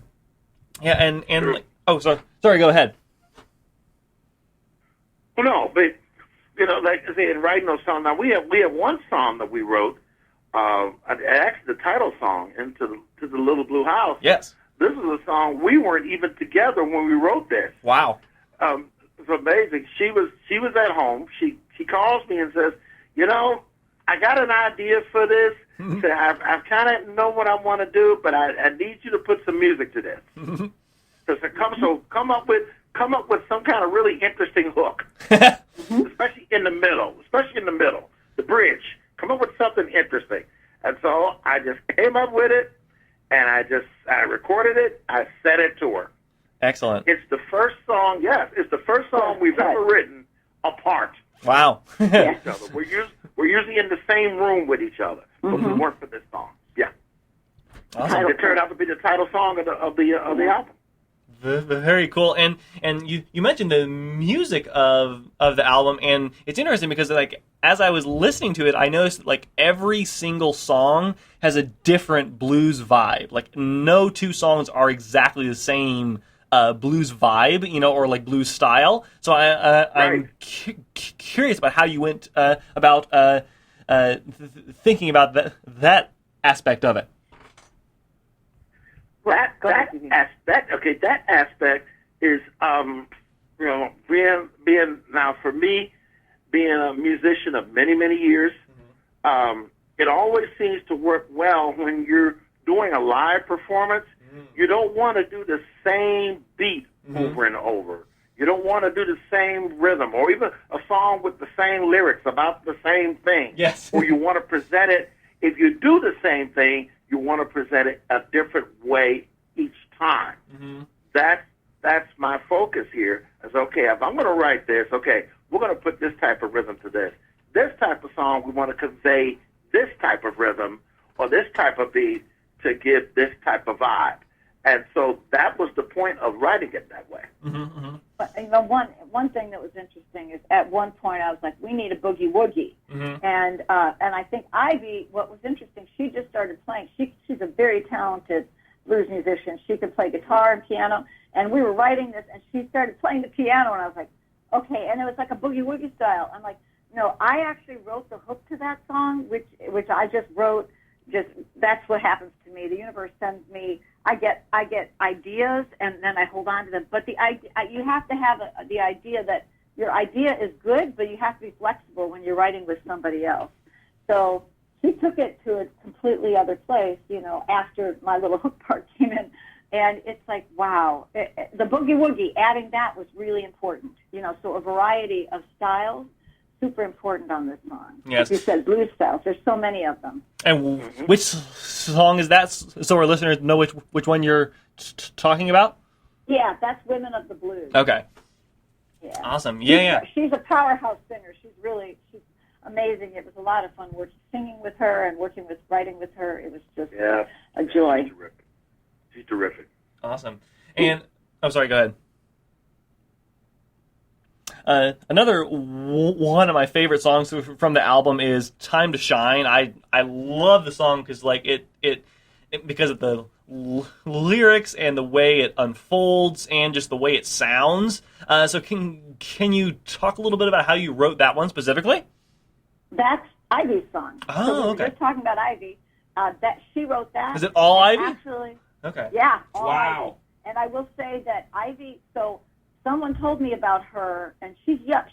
Yeah, and like, oh, sorry, go ahead. Well, no, but you know, like I say, in writing those songs, now we have one song that we wrote, actually the title song, "To the Little Blue House." Yes. This is a song we weren't even together when we wrote this. Wow. It's amazing. She was at home. She calls me and says, you know, I got an idea for this. So I kind of know what I want to do, but I need you to put some music to this. So come up with some kind of really interesting hook, especially in the middle, the bridge. Come up with something interesting. And so I just came up with it, and I recorded it. I sent it to her. Excellent. It's the first song. Yes, it's the first song we've ever written apart. Wow. Each other. We're usually in the same room with each other, but we weren't for this song. Yeah. Awesome. It turned out to be the title song of the album. Very cool. And you mentioned the music of the album, and it's interesting because like as I was listening to it, I noticed that, like every single song has a different blues vibe. Like no two songs are exactly the same blues vibe, you know, or like blues style. So I'm curious about how you went about thinking about that aspect of it. That aspect is, you know, being now for me, being a musician of many, many years, it always seems to work well when you're doing a live performance. You don't want to do the same beat over and over. You don't want to do the same rhythm or even a song with the same lyrics about the same thing. Yes. Or you want to present it, if you do the same thing, you want to present it a different way each time. That's my focus here. Is okay, if I'm going to write this, okay, we're going to put this type of rhythm to this. This type of song, we want to convey this type of rhythm or this type of beat to give this type of vibe. And so that was the point of writing it that way. But, you know, one thing that was interesting is at one point I was like, we need a boogie woogie. And I think Ivy, what was interesting, she just started playing. She's a very talented blues musician. She could play guitar and piano. And we were writing this, and she started playing the piano, and I was like, okay. And it was like a boogie woogie style. I'm like, no, I actually wrote the hook to that song, which I just wrote. Just that's what happens to me. The universe sends me. I get ideas, and then I hold on to them. But the idea, you have to have the idea that your idea is good, but you have to be flexible when you're writing with somebody else. So she took it to a completely other place, you know, after my little hook part came in. And it's like, wow, the boogie woogie, adding that was really important. You know, so a variety of styles, super important on this song. Yes. Like you said, blues styles. There's so many of them. And which song is that, so our listeners know which one you're talking about? Yeah, that's Women of the Blues. Okay. Yeah. Awesome. Yeah. She's a powerhouse singer. She's amazing. It was a lot of fun singing with her and writing with her. It was just a joy. She's terrific. Awesome. And, I'm sorry, go ahead. Another one of my favorite songs from the album is "Time to Shine." I love the song because like it because of the lyrics and the way it unfolds and just the way it sounds. So can you talk a little bit about how you wrote that one specifically? That's Ivy's song. Oh, so okay. We're talking about Ivy. That she wrote that. Is it all Ivy? Actually, okay. Yeah, all wow. Ivy. And I will say that Ivy. So someone told me about her, and she's younger.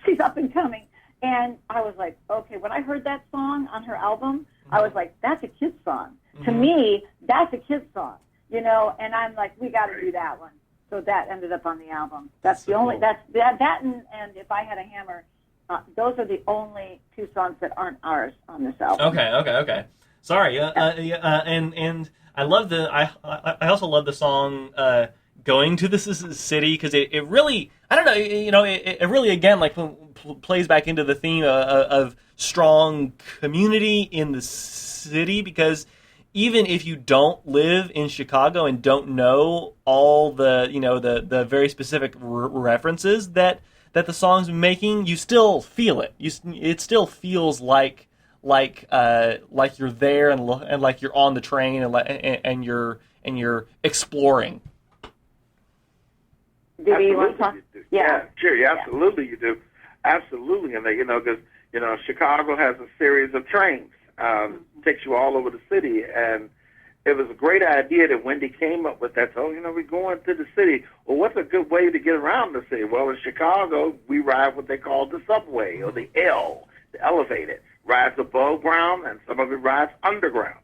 She's up and coming. And I was like, okay, when I heard that song on her album, I was like, that's a kid's song. To me, that's a kid's song, you know, and I'm like, we got to do that one. so that ended up on the album. That's the only. That's that and If I Had a Hammer. Those are the only two songs that aren't ours on this album. Okay. Sorry. And I love I also love the song "Going to the City" because it really, I don't know, it really again like plays back into the theme of strong community in the city, because even if you don't live in Chicago and don't know all the the very specific references that the song's making, you still feel it. It still feels like you're there and like you're on the train and you're exploring. DB, you want to talk? Yeah, sure. Absolutely, you do. Absolutely, and because Chicago has a series of trains, takes you all over the city, and it was a great idea that Wendy came up with that. So, we're going to the city. Well, what's a good way to get around the city? Well, in Chicago, we ride what they call the subway, or the L, the elevated. Rides above ground, and some of it rides underground.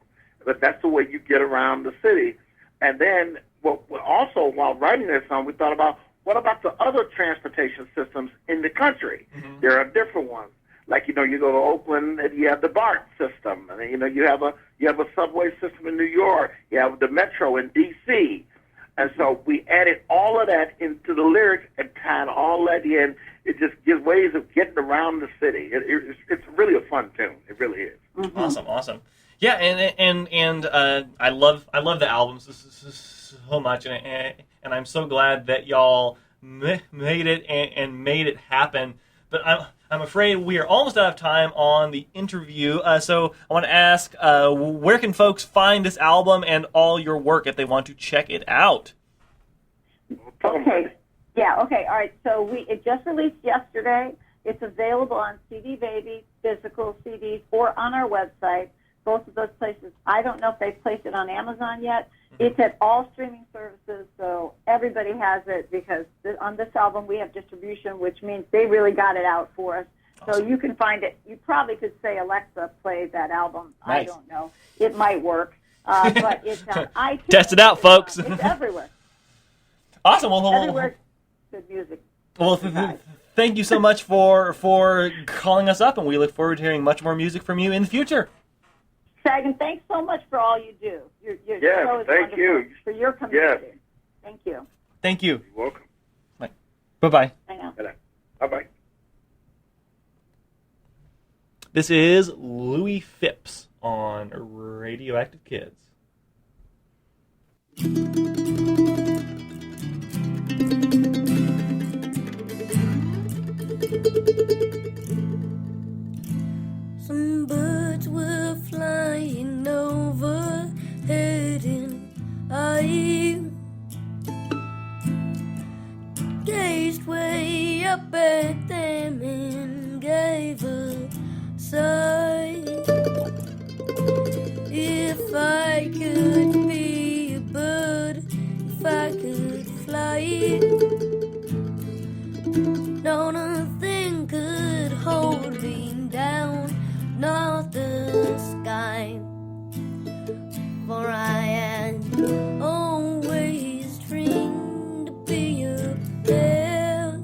But that's the way you get around the city. And then, also, while writing this song, we thought about, what about the other transportation systems in the country? Mm-hmm. There are different ones. Like, you go to Oakland and you have the BART system. And then, you have a subway system in New York. You have the Metro in D.C. And so we added all of that into the lyrics and tied all that in. It just gives ways of getting around the city. It's really a fun tune. It really is. Mm-hmm. Awesome. Yeah, and I love the album so much, and I'm so glad that y'all made it and made it happen. But I'm afraid we are almost out of time on the interview, so I want to ask, where can folks find this album and all your work if they want to check it out? Okay. Yeah, okay, all right. So it just released yesterday. It's available on CD Baby, physical CDs, or on our website, both of those places. I don't know if they've placed it on Amazon yet. It's at all streaming services, so everybody has it, because on this album we have distribution, which means they really got it out for us. Awesome. So you can find it. You probably could say, Alexa, play that album. Nice. I don't know. It might work. But it's on iTunes. Test it out, folks. It's everywhere. Awesome. Well, everywhere. Good music. Well, thank you so much for calling us up, and we look forward to hearing much more music from you in the future. Sagan, thanks so much for all you do. Your show is thank wonderful. You. For your community. Yes. Thank you. Thank you. You're welcome. Bye-bye. I know. Bye-bye. This is Louis Phipps on Radioactive Kids. Some birds were flying over, heading I gazed way up at them and gave a sigh. If I could be a bird, if I could fly, no, nothing could hold me down, not the sky. For I had always dreamed to be up there,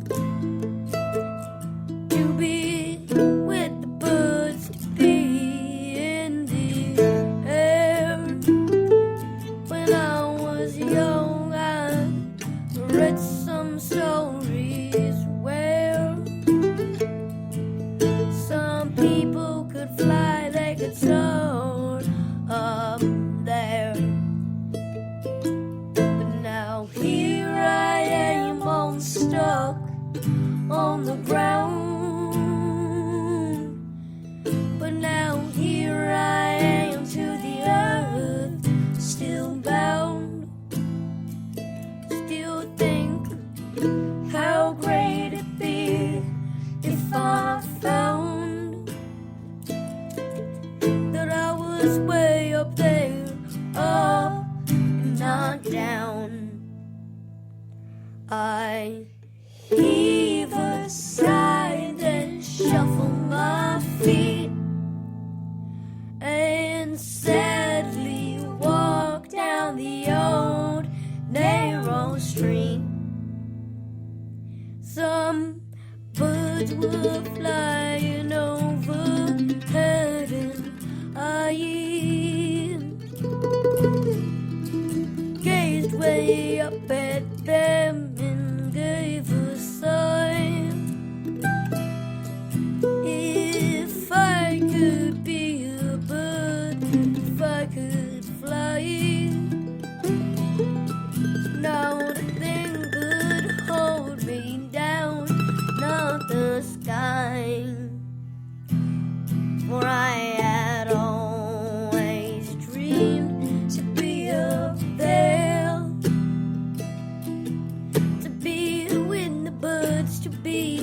to be with the birds, to be in the air. When I was young, I read some stories where some people could fly, they could soar up there. But now here I am, all stuck on the ground. But now here I am to the earth, still bound. Still think how great it'd be if I found that I was way up there, up and not down. I heave a sigh, then shuffle my feet and sadly walk down the old narrow street. some birds were flying overhead, and I gazed way up at them and gave a sign. If I could be a bird, if I could fly, now the thing could hold me down, not the sky. For I had always dreamed to be up there, to be with the birds, to be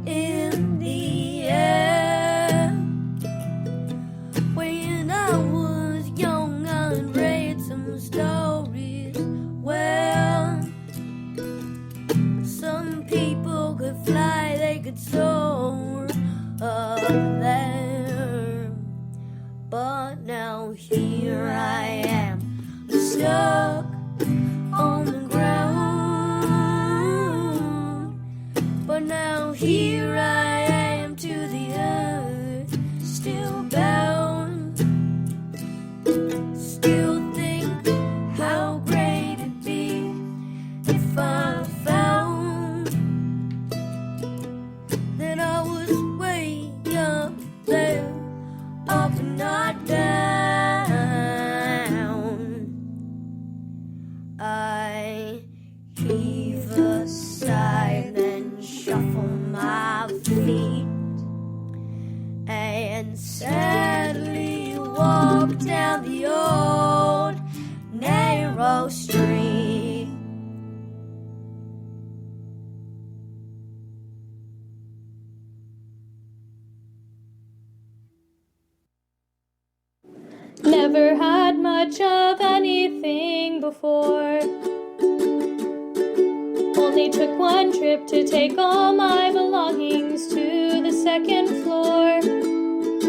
in the air. When I was young, I read some stories where some people could fly, they could soar up there. But now here I am, stuck on the ground. But now here I am to the earth, still bound. Still think how great it'd be if I found that I was way up there, up and not down. I heave a sigh, then shuffle my feet, and sadly walk down the old narrow street. Never had much of anything before. Only took one trip to take all my belongings to the second floor.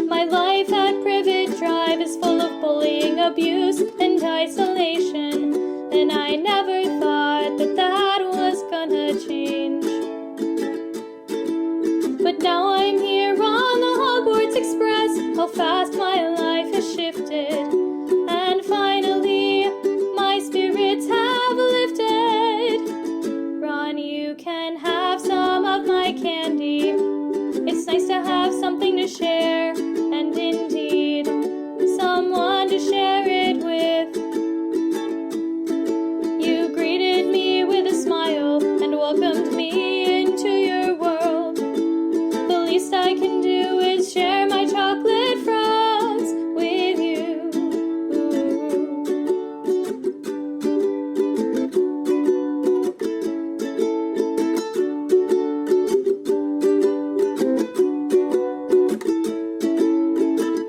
My life at Privet Drive is full of bullying, abuse, and isolation, and I never thought that that was gonna change. But now I'm here on the Hogwarts Express. How fast my life has shifted, and finally my spirits have lifted. Ron, you can have some of my candy. It's nice to have something to share, and indeed someone to share it with. You greeted me with a smile and welcomed me into your world. The least I can do is share my chocolate frogs with you.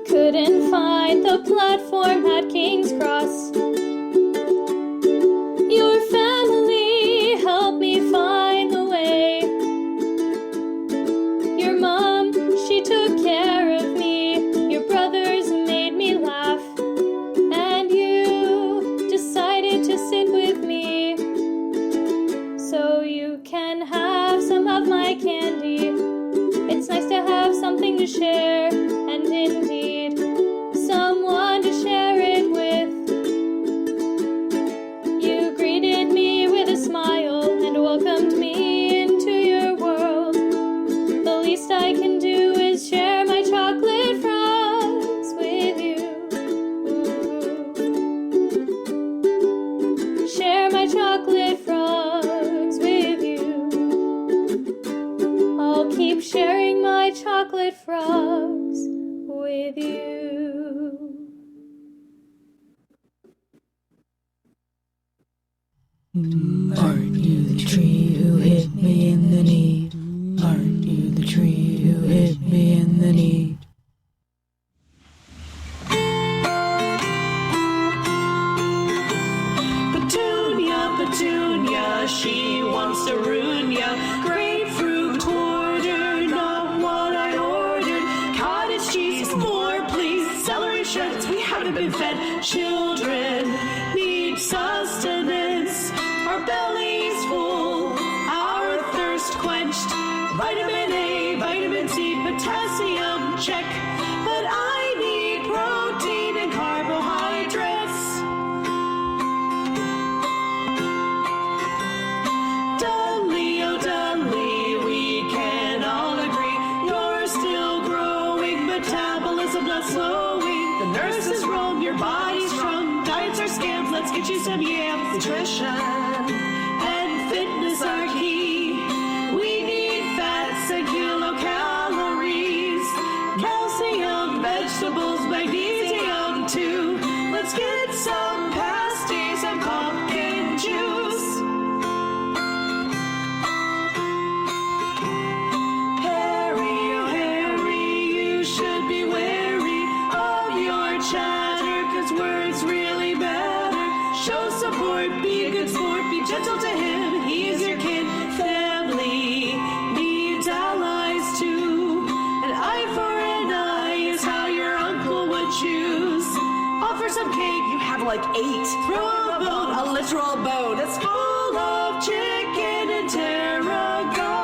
Couldn't find the platform at King's Cross. Your family helped me find the way. Your mom, she took care of me. Your brothers made me laugh. And you decided to sit with me. So you can have some of my candy. It's nice to have something to share, and indeed someone to share it with. You greeted me with a smile and welcomed me into your world. The least I can do is share my chocolate frogs with you. Share my chocolate frogs with you. I'll keep sharing my chocolate frogs with you. Aren't you the tree who hit me in the knee? Aren't you the tree who hit me in the knee? Petunia, Petunia, she wants to ruin ya. Grapefruit order, not what I ordered. Cottage cheese, more please. Celery shreds, we haven't been fed. Children need sustenance. Our bellies full, our thirst quenched. check. But I need protein and carbohydrates. Dudley, oh Dudley, we can all agree you're still growing, metabolism not slowing. The nurses roam, your body's strong, diets are scams, let's get you some yams. Nutrition and fitness are key. We need fats and kilocalories, calcium, vegetables, magnesium too. Let's get some pasties and pumpkin juice. Harry, oh Harry, you should be wary of your chatter, 'cause words really matter. Show support, be a good sport, be gentle to him, he's your kid. Family needs allies too. An eye for an eye is how your uncle would choose. Offer some cake, you have like 8. Throw a bone, a literal bone, it's full of chicken and tarragon.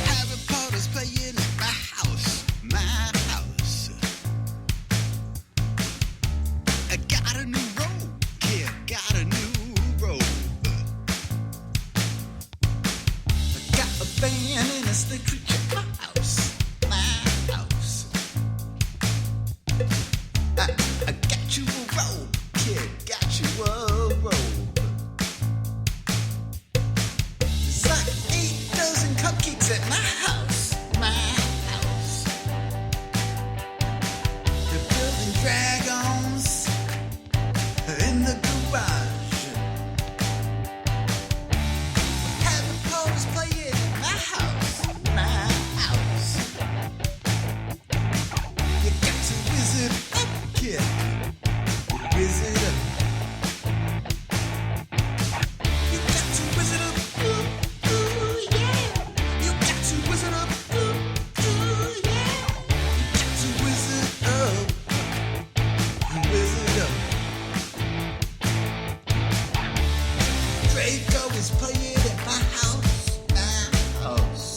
Having parties playing at my house, my house. I got a new robe, kid, got a new robe. I got a band and a stick at my house, my house. I got you a robe, kid, got you a robe. It's like 8 dozen cupcakes at my house, my house. They're building dragons in the garage. Having parties playing at my house, my house. You got to wizard up, kid. Wizard up. You got to wizard up, ooh, ooh, yeah. You got to wizard up, ooh, ooh, yeah. You got to wizard up, wizard up. Draco is playing at my house, my house.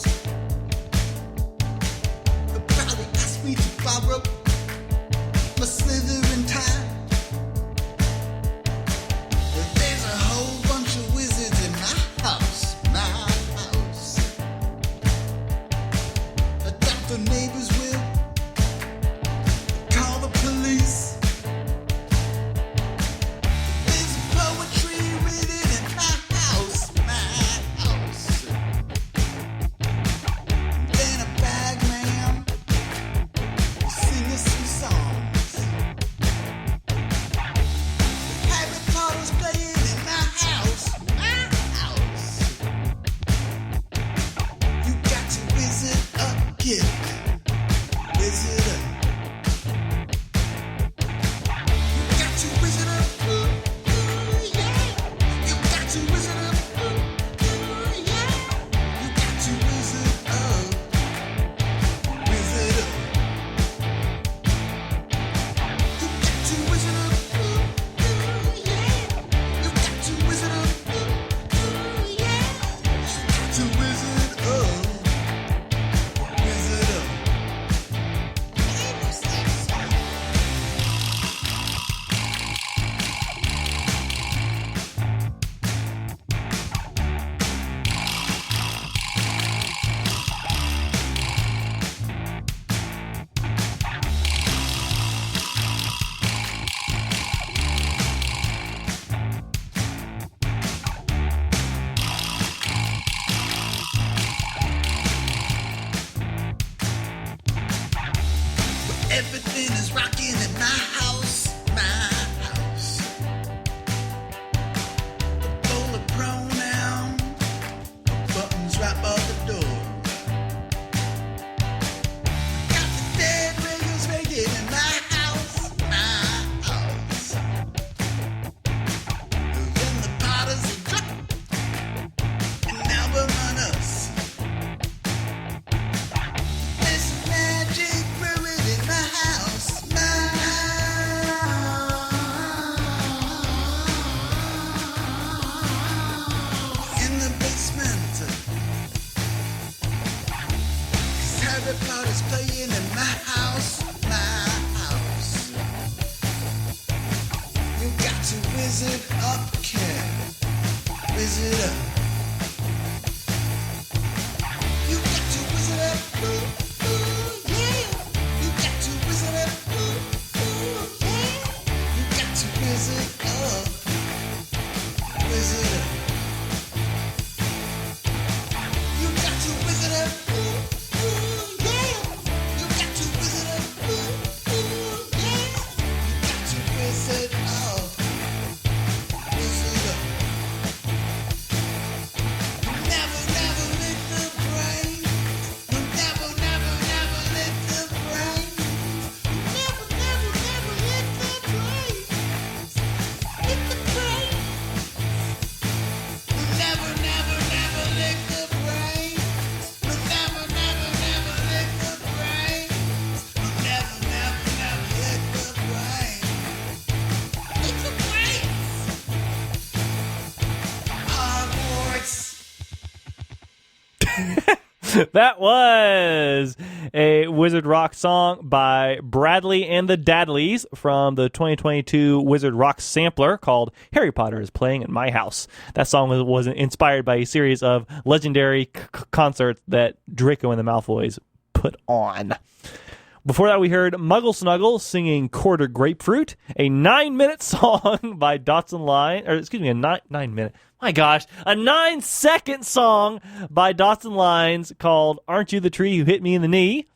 He'll probably ask me to borrow my Slytherin tie. But there's a whole bunch of wizards in my house, my house. I doubt the neighbors will call the police. There's poetry written in my house, my house. Then a bagman will sing us some songs. Having parties playing in my house, my house. You got to wizard up, kid. Everybody's playing in my house, my house. You got to visit up, kid. Visit up. You got to visit up, ooh, ooh, yeah. You got to visit up, ooh, ooh, yeah. You got to visit up, visit up. You got to visit up, ooh, ooh, yeah. You got to visit up, ooh, ooh, yeah. You got to visit up, visit up. Never, never let the brain. Never, never, never let the brain. Never, never, never let the brain. Let the brain. Never, never, never let the brain. Never, never, never let the brain. Never, never, never let the brain. Let the brain. Hogwarts. That was a Wizard Rock song by Bradley and the Dadleys from the 2022 Wizard Rock sampler called Harry Potter is Playing at My House. That song was inspired by a series of legendary concerts that Draco and the Malfoys put on. Before that, we heard Muggle Snuggle singing Quarter Grapefruit, a 9-minute song by Dotson Line, or excuse me, a 9-minute. My gosh, a 9-second song by Dotson Lines called Aren't You the Tree Who Hit Me in the Knee?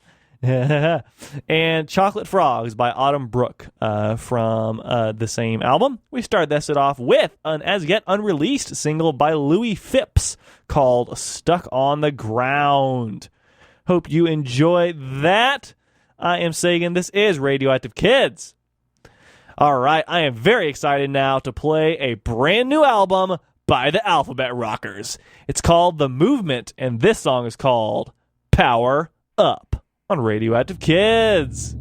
And Chocolate Frogs by Autumn Brook from the same album. We started this off with an as yet unreleased single by Louis Phipps called Stuck on the Ground. Hope you enjoy that. I am Sagan. This is Radioactive Kids. All right, I am very excited now to play a brand new album by the Alphabet Rockers. It's called The Movement, and this song is called Power Up on Radioactive Kids.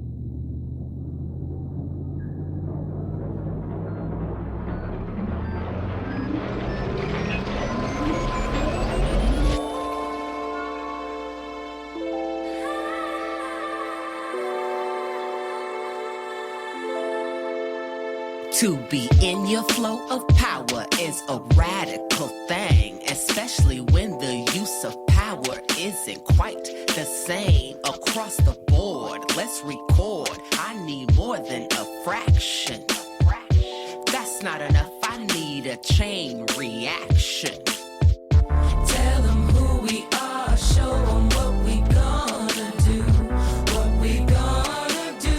To be in your flow of power is a radical thing, especially when the use of power isn't quite the same across the board. Let's record. I need more than a fraction. That's not enough. I need a chain reaction. Tell them who we are, show them what we gonna do, what we gonna do.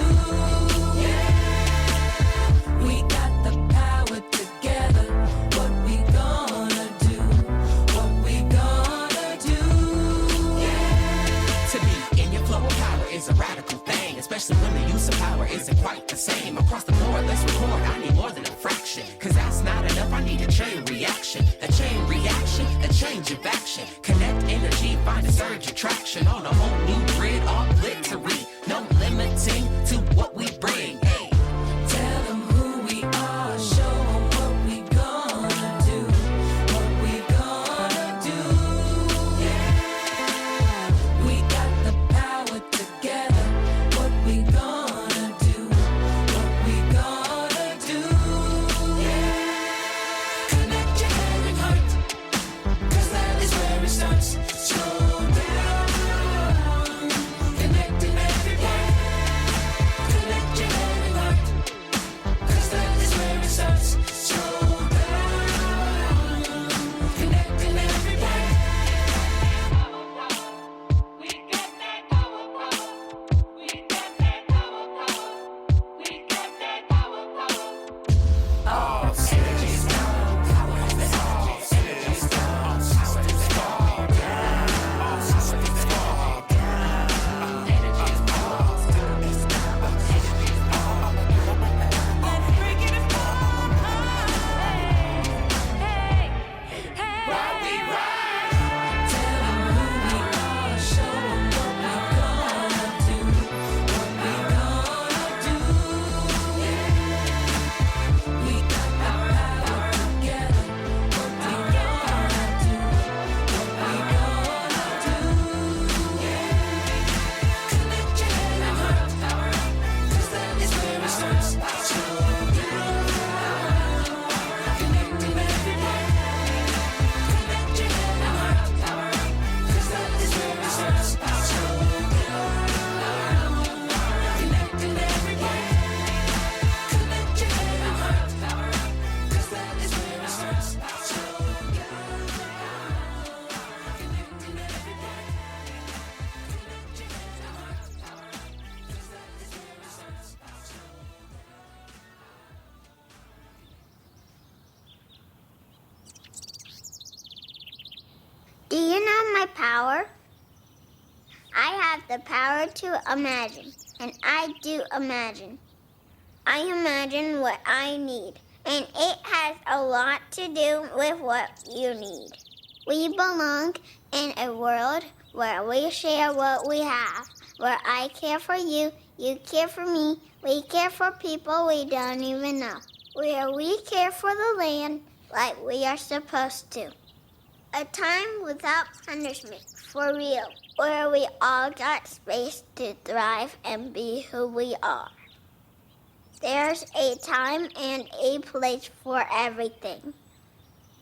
Yeah, we got the power together. What we gonna do, what we gonna do. Yeah. To be in your flow of power is a radical thing, especially when the use of power isn't quite the same across the board. Let's record. I need more than a fraction, cause that's not enough. I need a chain reaction, a change of action. Connect energy, find a surge attraction on a whole new grid, all glittery. No limiting to what we bring. Hey. Tell them who we are, show them what we gonna do, what we gonna do. Yeah, we got the power together. What we gonna do, what we gonna do. Yeah, connect your head and heart, cause that is where it starts. Slow down, connecting every have the power to imagine, and I do imagine. I imagine what I need, and it has a lot to do with what you need. We belong in a world where we share what we have, where I care for you, you care for me, we care for people we don't even know, where we care for the land like we are supposed to. A time without punishment, for real, where we all got space to thrive and be who we are. There's a time and a place for everything.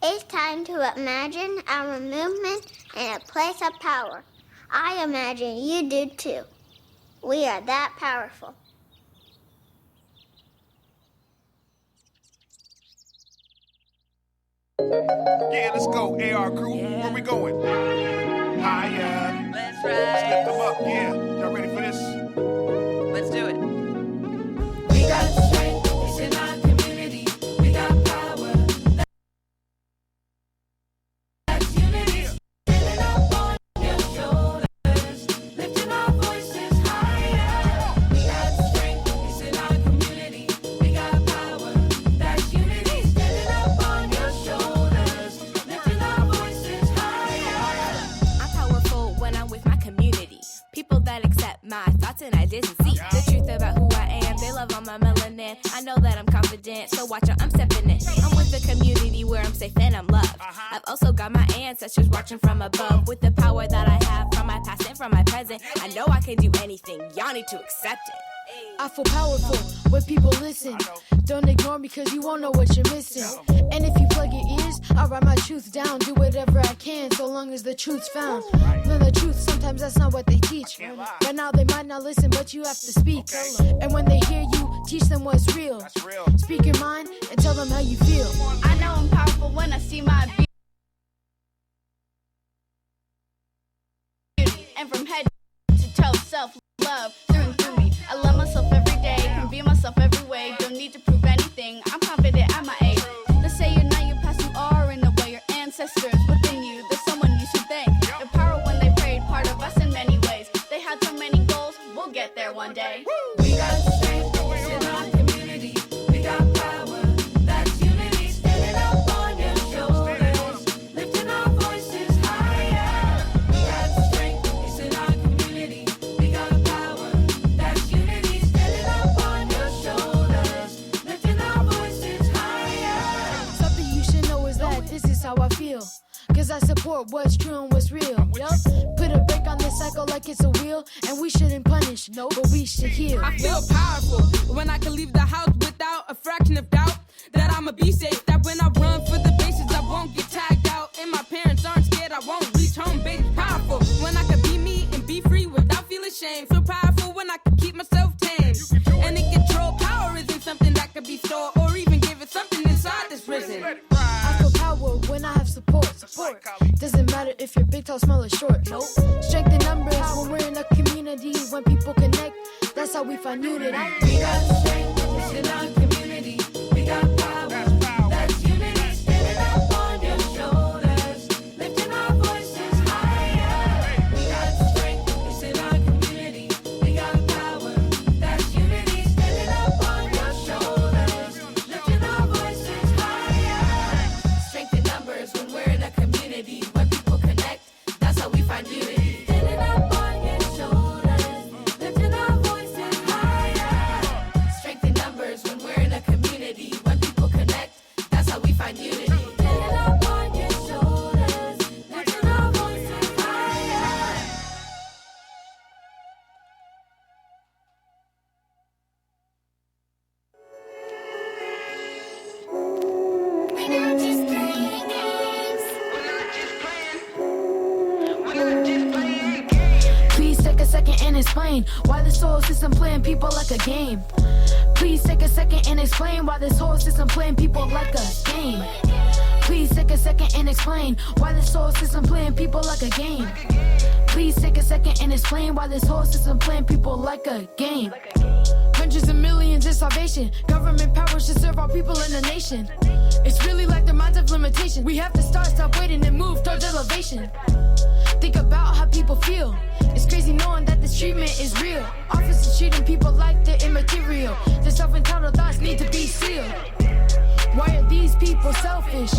It's time to imagine our movement in a place of power. I imagine you do too. We are that powerful. Yeah, let's go, AR crew. Where we going? Higher. Let's Let's lift them ride. up. Yeah, y'all ready for this? Let's do it. We got strength, it's in our community. We got power. That's unity. Standing up on your shoulders, lifting our voices higher. We got strength, it's in our community. We got power. That's unity. Standing up on your shoulders, lifting our voices higher. I'm powerful when I'm with my community. People that accept my thoughts and ideas and see the truth about who I am. They love all my melanin. I know that I'm confident, so watch out, I'm stepping in. I'm with the community where I'm safe and I'm loved. I've also got my ancestors watching from above. With the power that I have from my past and from my present, I know I can do anything. Y'all need to accept it. I feel powerful when people listen. Don't ignore me cause you won't know what you're missing. And if you plug your ears, I'll write my truth down. Do whatever I can so long as the truth's found. Learn the truth, sometimes that's not what they teach. Right now they might not listen, but you have to speak. And when they hear you, teach them what's real. Speak your mind and tell them how you feel. I know I'm powerful when I see my beauty. And from head to toe, self-love through and through me. I love myself every day, can be myself every way. Don't need to prove anything, I'm confident at my age. They say you're not your past, you are in a way. Your ancestors within you, there's someone you should thank. The power when they prayed, part of us in many ways. They had so many goals, we'll get there one day. We got strength, it's in our community. We got power, that's unity. Standing up on your shoulders, lifting our voices higher. We got strength, it's in our community. We got power, that's unity. Standing up on your shoulders, lifting our voices higher. Something you should know is that this is how I feel. Cause I support what's true and what's real. Put a break on this cycle like it's a wheel. And we shouldn't punish, no, but we should heal. I feel powerful when I can leave the house without a fraction of doubt that I'ma be safe. That when I run for the bases, I won't get tagged out. And my parents aren't scared, I won't reach home base. Powerful when I can be me and be free without feeling shame. So powerful when I can keep myself tame. And in control, power isn't something that could be stored or even give it something inside this prison. I feel power when I have support. Doesn't matter if you're big, tall, small, or short. Nope. Strength in numbers when we're in a community. When people connect, that's how we find unity. We got strength, it's in our community. We got power, that's unity. Standing up on your shoulders, lifting our voices higher. We got strength, it's in our community. We got power, that's unity. Standing up on your shoulders, lifting our voices higher. Strength in numbers when we're in a community. When people connect, that's how we find unity. Standing up on your shoulders, lifting our voices higher. Strength in numbers when we're in a community. When people connect, that's how we find unity. Standing up on your shoulders, lifting our voices higher. We're not just playing games. Please take a second and explain why this whole system playing people like a game. Please take a second and explain why this whole system playing people like a game. Please take a second and explain why this whole system playing people like a game. Please take a second and explain why this whole system playing people like a game. Hundreds of millions in salvation. Government power should serve all people in the nation. It's really like the minds of limitation. We have to stop waiting and move towards elevation. Think about how people feel. It's crazy knowing that this is real. Officers treating people like they're immaterial. Their self-entitled thoughts need to be sealed. Why are these people selfish?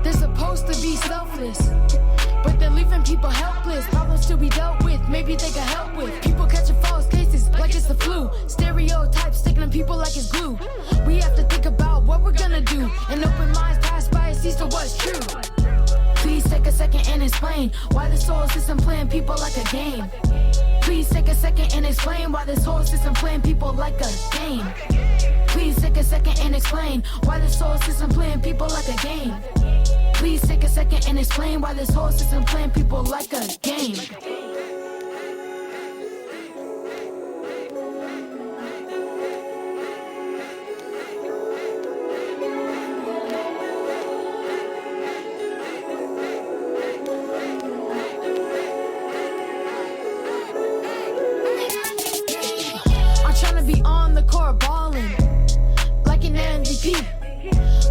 They're supposed to be selfless, but they're leaving people helpless. Problems to be dealt with, maybe they can help with. People catching false cases like it's the flu. Stereotypes sticking on people like it's glue. We have to think about what we're gonna do, and open minds pass biases to what's true. Please take a second and explain why this whole system playing people like a game. Please take a second and explain why this whole system playing people like a game. Please take a second and explain why this whole system playing people like a game. Please take a second and explain why this whole system playing people like a game. I'm trying to be on the court balling like an MVP.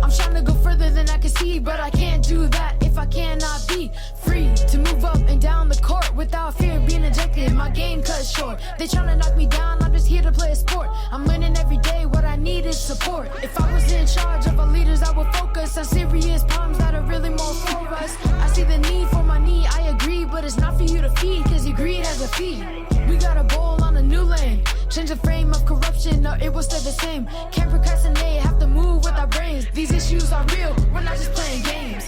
I'm trying to go further than I can see, but I can't do that if I cannot be free to move up and down the court without fear of being ejected. My game cut short. They trying to knock me down, I'm just here to play a sport. I'm learning every day, what I need is support. If I was in charge of our leaders, I would focus on serious problems that are really more for us. I see the need for my knee, I agree, but it's not for you to feed, cause your greed has a fee. We got a bowl on a new lane. Change the frame of corruption, or it will stay the same. Can't procrastinate, have to move with our brains. These issues are real, we're not just playing games.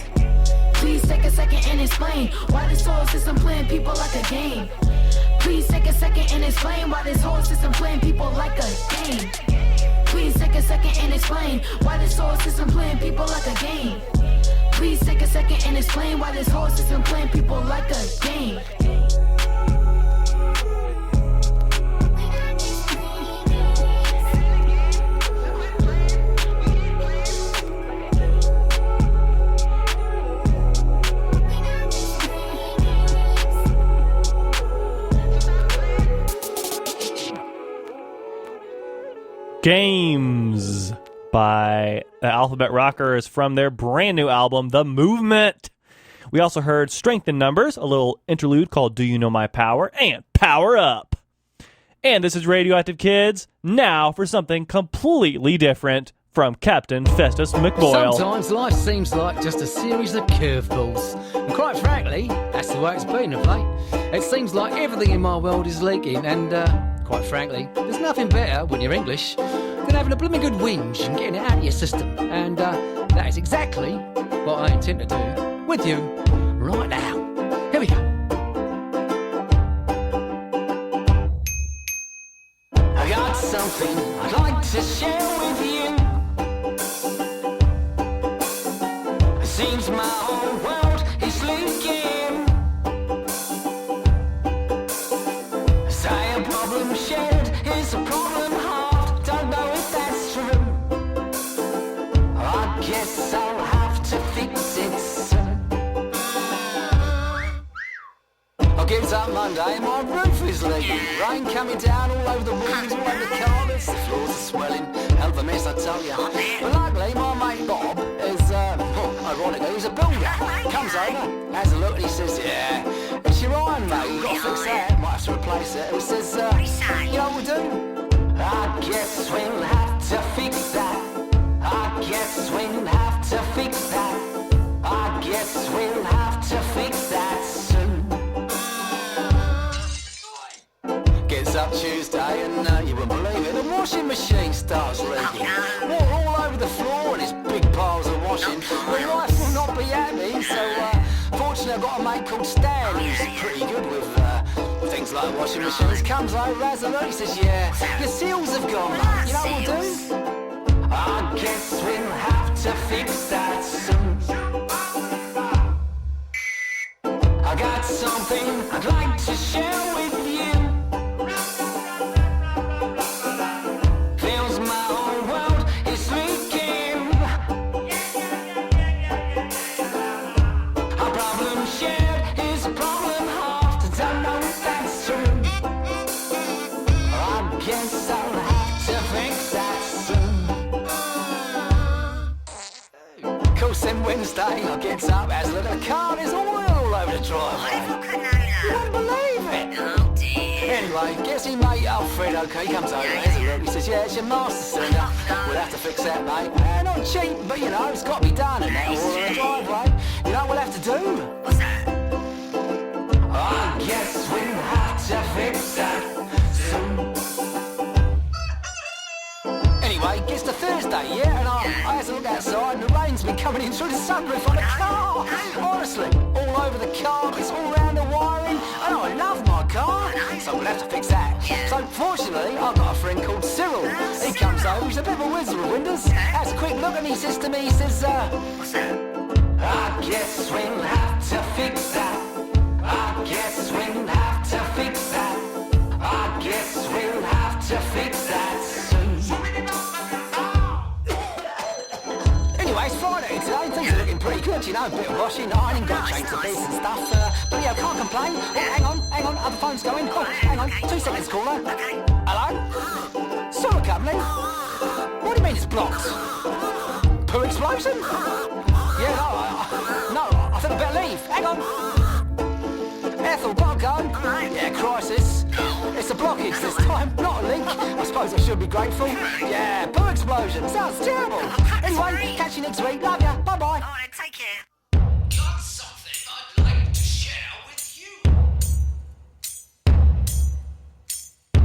Please take a second and explain why this whole system playing people like a game. Please take a second and explain why this whole system playing people like a game. Please take a second and explain why this whole system playing people like a game. Please take a second and explain why this whole system playing people like a game. Games by the Alphabet Rockers from their brand new album, The Movement. We also heard Strength in Numbers, a little interlude called Do You Know My Power, and Power Up. And this is Radioactive Kids, now for something completely different from Captain Festus McBoyle. Sometimes life seems like just a series of curveballs. And quite frankly, that's the way it's been of late. It seems like everything in my world is leaking, and quite frankly, there's nothing better when you're English than having a blooming good whinge and getting it out of your system. And that is exactly what I intend to do with you right now. Here we go. I got something I'd like to share with you. It seems my whole world is leaking. Say a problem shared is a problem halved. Don't know if that's true. I guess I'll have to fix it soon. I get up Monday, my roof is leaking. Rain coming down all over the walls, all over the carpets. The floors are swelling. Hell of a mess, I tell you. But luckily, my mate Bob is, ironically, he's a builder. Comes over, has a look, and he says, "Yeah, it's your iron, mate. You've got to fix that. Might have to replace it." And he says, "You know what we'll do? I guess we'll have to fix that. I guess we'll have to fix that. I guess we'll have to fix that soon." Gets up Tuesday and you wouldn't believe it, the washing machine starts leaking. Water all over the floor and it's big piles of washing. The wife will not be happy, so fortunately I've got a mate called Stan who's pretty good with things like washing machines. Comes over, has a look, he says, "Yeah, your seals have gone, mate. You know what we'll do? I guess we'll have to fix that soon." I got something I'd like to share with you. Feels my whole world is leaking. A problem shared is a problem halved. Don't know if that's true. I guess I'll have to fix that soon. Of course, then Wednesday I get up, has a look at the car, there's oil all over the driveway. You won't believe it. Oh dear. In Anyway, gets me mate Alfred, okay, comes over, has a look, he says, yeah, it's your master cylinder. We'll have to fix that, mate. Not cheap, but you know, it's got to be done and that, or a driveway. You know what we'll have to do? What's that? I guess we'll have to fix that soon. Anyway, gets to Thursday, yeah, and I had to look outside and the rain's been coming in through the sunroof on the car. Honestly, all over the car, it's all around the wiring, and I love my car, so we'll have to fix that. So fortunately, I've got a friend called Cyril. He comes over, he's a bit of a wizard with windows, has a quick look and he says to me, he says, what's that? I guess we'll have to fix that. I guess we'll have to fix that. I guess we'll have to fix that soon. Anyway, it's Friday today, things are looking pretty good, you know, a bit of washing, ironing, got chains of this and stuff, but yeah, I can't complain. Oh, hang on, other phone's going. Oh, hang on, 2 seconds, caller. Hello? Sewer company? What do you mean it's blocked? Poo explosion? Yeah, no, I think I better leave. Hang on. Ethel, gotta go. Yeah, crisis. It's a blockage this time, not a leak. I suppose I should be grateful. Yeah, poo explosion. Sounds terrible. Anyway, catch you next week. Love ya. Bye-bye. All right, take care. Got something I'd like to share with you.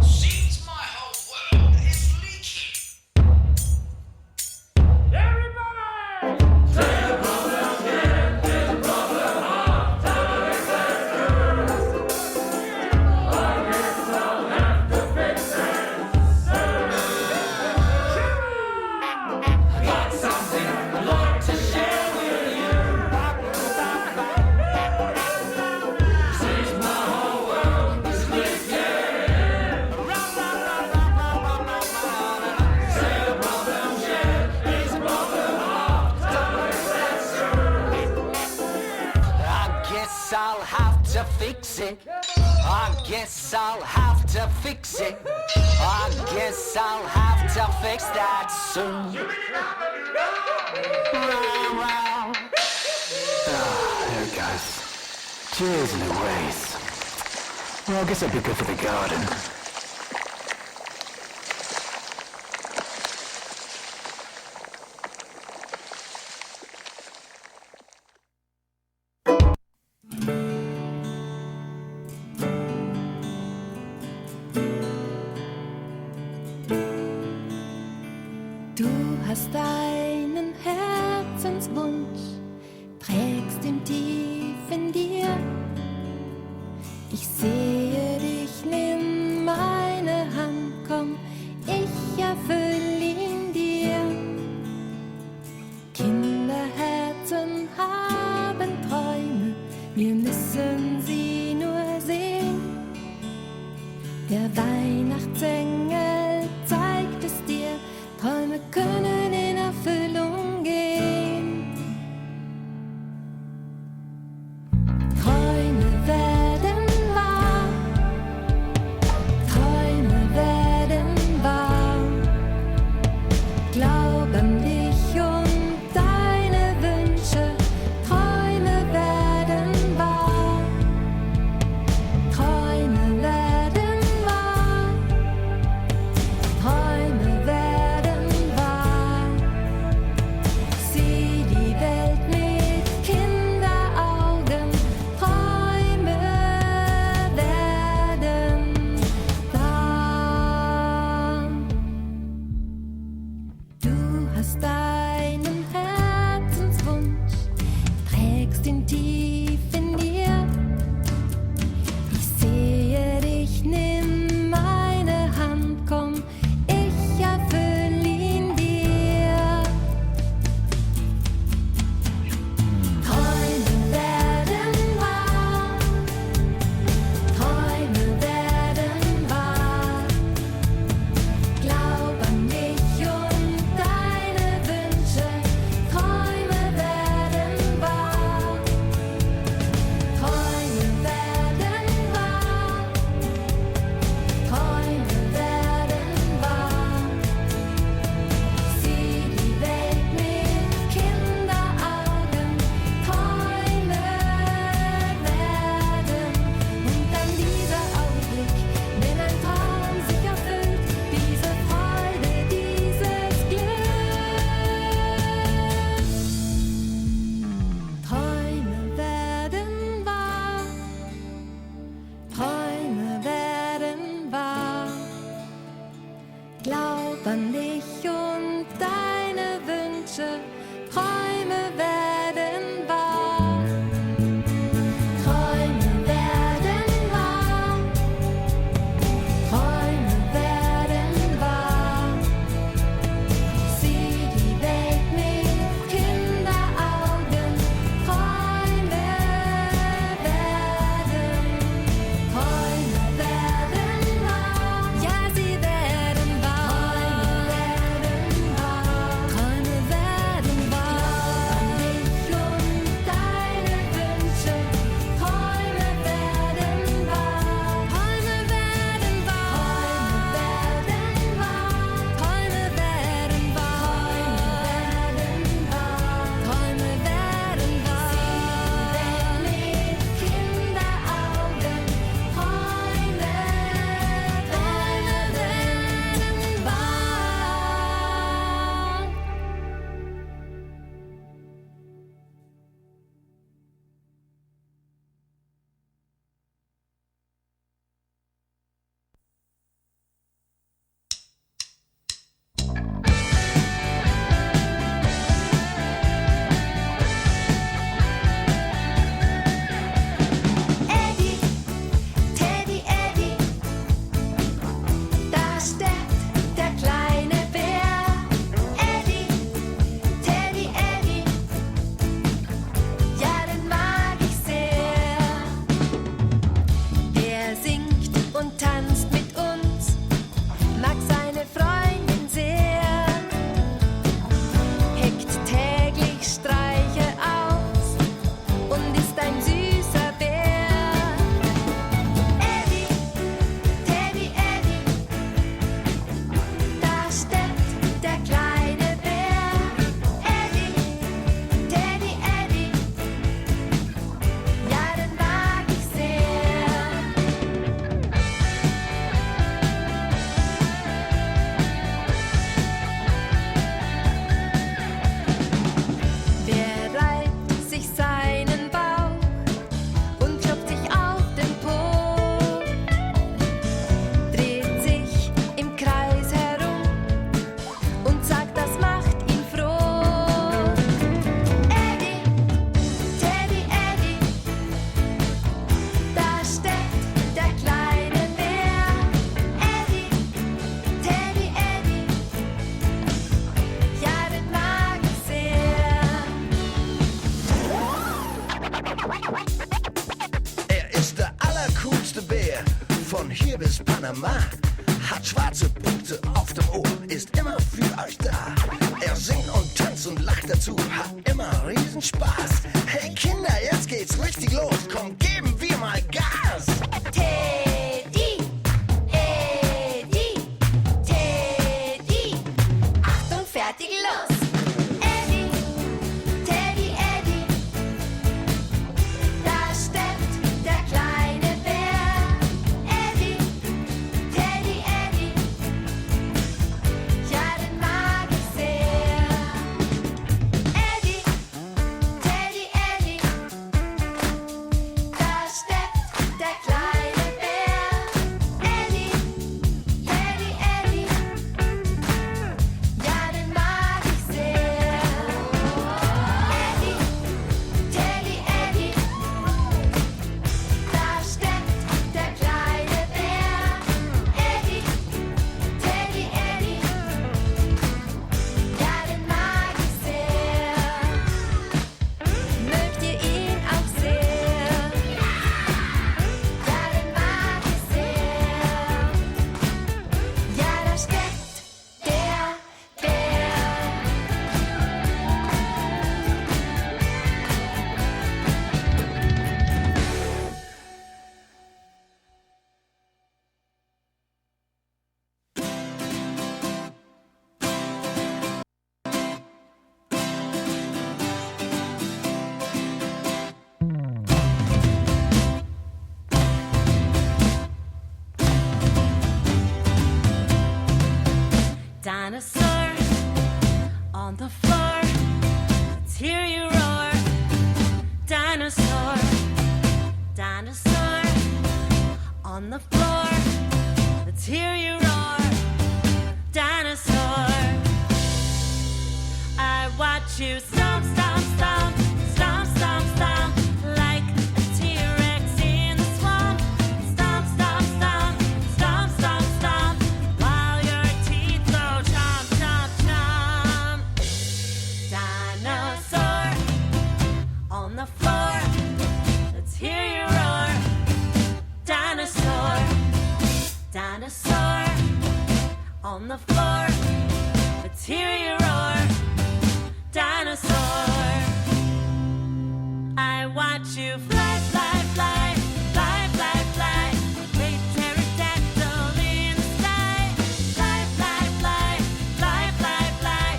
Seems my whole world is leaking. I'll have to fix it. I guess I'll have to fix it. I guess I'll have to fix that soon. Round. There it goes. Cheers and it weighs. Well, I guess that'd be good for the garden. Du hast einen Herzenswunsch, trägst ihn tief in dir. Ich sehe dich, nimm meine Hand, komm, ich erfüll ihn dir. Kinderherzen haben Träume, wir müssen sie nur sehen. Der Weihnachtsengel zeigt es dir, Träume können in Erfüllung gehen. Träume werden wahr. Träume werden wahr. Glaub an dich und deine Wünsche. Träume werden wahr. Träume werden wahr. tanzt mit uns, mag seine Freundin sehr, heckt täglich Streiche aus und ist ein süßer Bär. Eddie, Teddy, Eddie, da steppt der kleine Bär. Eddie, Teddy, Eddie, ja, den mag ich sehr. Wer reibt sich seinen Bauch und klopft sich auf den Po, dreht sich im Kreis herum und sagt, das macht ihn froh. Eddie, Teddy, Eddie, da steckt der kleine Bär. Eddie, Teddy, Eddie, ja, den mag ich sehr. Er ist der allercoolste Bär von hier bis Panama. Hat schwarze Punkte auf dem Ohr, ist immer für euch da. Er singt und tanzt und lacht dazu, hat immer Riesenspaß. Hey Kinder, jetzt geht's richtig los, komm, geben wir mal Gas. Teddy, Eddie, Teddy, Achtung, fertig, los! Eddie, Teddy, Eddie, da steppt der kleine Bär. Eddie, Teddy, Eddie, ja, den mag ich sehr. Eddie, Teddy, Eddie, da steppt der kleine Bär. Eddie, Teddy, Eddie, ja, den mag ich sehr. Eddie, Teddy, Eddie, da steppt der kleine Bär. Eddie, Teddy, Eddie, ja, den mag ich sehr. Mögt ihr ihn auch sehr? Ja, den mag ich sehr. Ja, da steckt der Bär. Dinosaur on the floor, let's hear you roar. Dinosaur, dinosaur on the floor, let's hear you roar. Dinosaur, I watch you stomp, stomp, stomp, stomp, stomp, stomp, like a T-Rex in the swamp. Stomp, stomp, stomp, stomp, stomp, stomp, while your teeth go chomp, chomp, chomp. Dinosaur on the floor, let's hear you roar. Dinosaur, dinosaur on the floor, let's hear you roar. Dinosaur, I watch you fly, fly, fly, fly, fly, fly. Great pterodactyl in the sky. Fly, fly, fly, fly, fly, fly.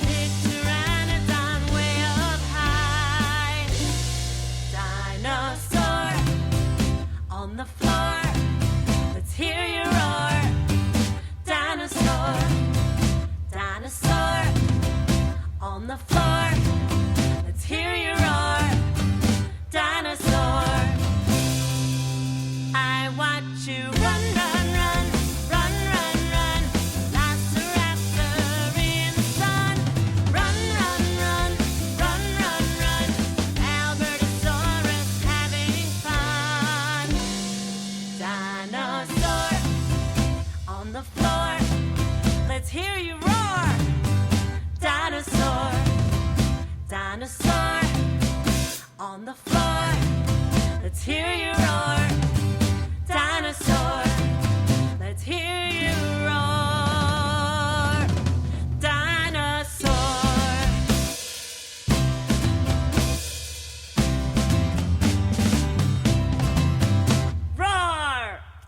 Big pteranodon way up high. Dinosaur on the floor, let's hear you roar. Dinosaur, dinosaur on the floor, let's hear you roar. Dinosaur, I watch you run, run, run, run, run, run. Velociraptor in the sun. Run, run, run, run, run, run. Albertosaurus having fun. Dinosaur on the floor, let's hear you roar. Dinosaur, dinosaur on the floor, let's hear you roar. Dinosaur,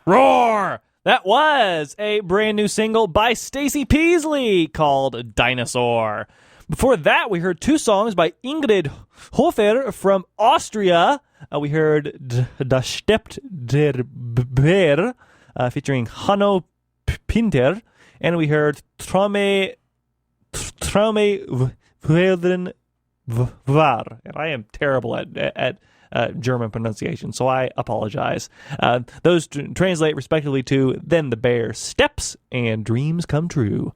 Roar! That was a brand new single by Stacy Peasley called Dinosaur. Before that, we heard two songs by Ingrid Hofer from Austria. We heard Das Stept der Bär featuring Hanno Pinter. And we heard Traume Werden Var. And I am terrible at German pronunciation, so I apologize. Those translate respectively to Then the Bear Steps and Dreams Come True.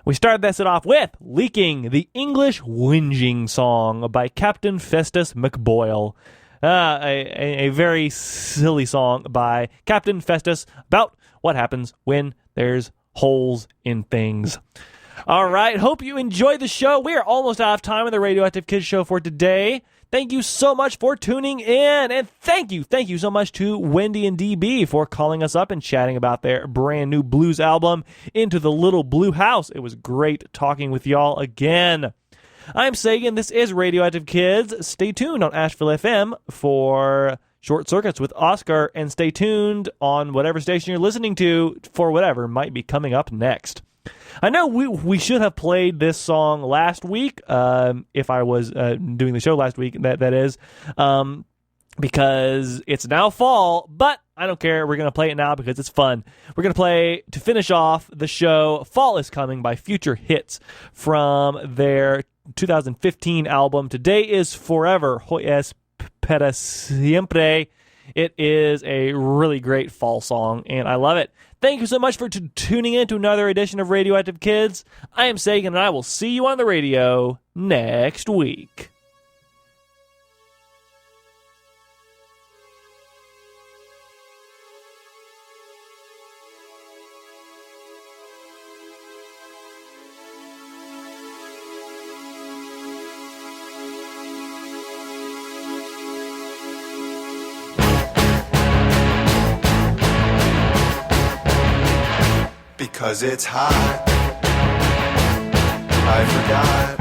We started that set off with Leaking, the English Whinging Song by Captain Festus McBoyle. A very silly song by Captain Festus about what happens when there's holes in things. All right, hope you enjoyed the show. We are almost out of time on the Radioactive Kids show for today. Thank you so much for tuning in, and thank you so much to Wendy and DB for calling us up and chatting about their brand new blues album, Into the Little Blue House. It was great talking with y'all again. I'm Sagan. This is Radioactive Kids. Stay tuned on Asheville FM for Short Circuits with Oscar, and stay tuned on whatever station you're listening to for whatever might be coming up next. I know we should have played this song last week, if I was doing the show last week, that is, because it's now fall, but I don't care. We're going to play it now because it's fun. We're going to play, to finish off the show, Fall is Coming by Future Hits from their 2015 album, Today is Forever, Hoy es para siempre. It is a really great fall song, and I love it. Thank you so much for tuning in to another edition of Radioactive Kids. I am Sagan, and I will see you on the radio next week. Because it's hot, I forgot.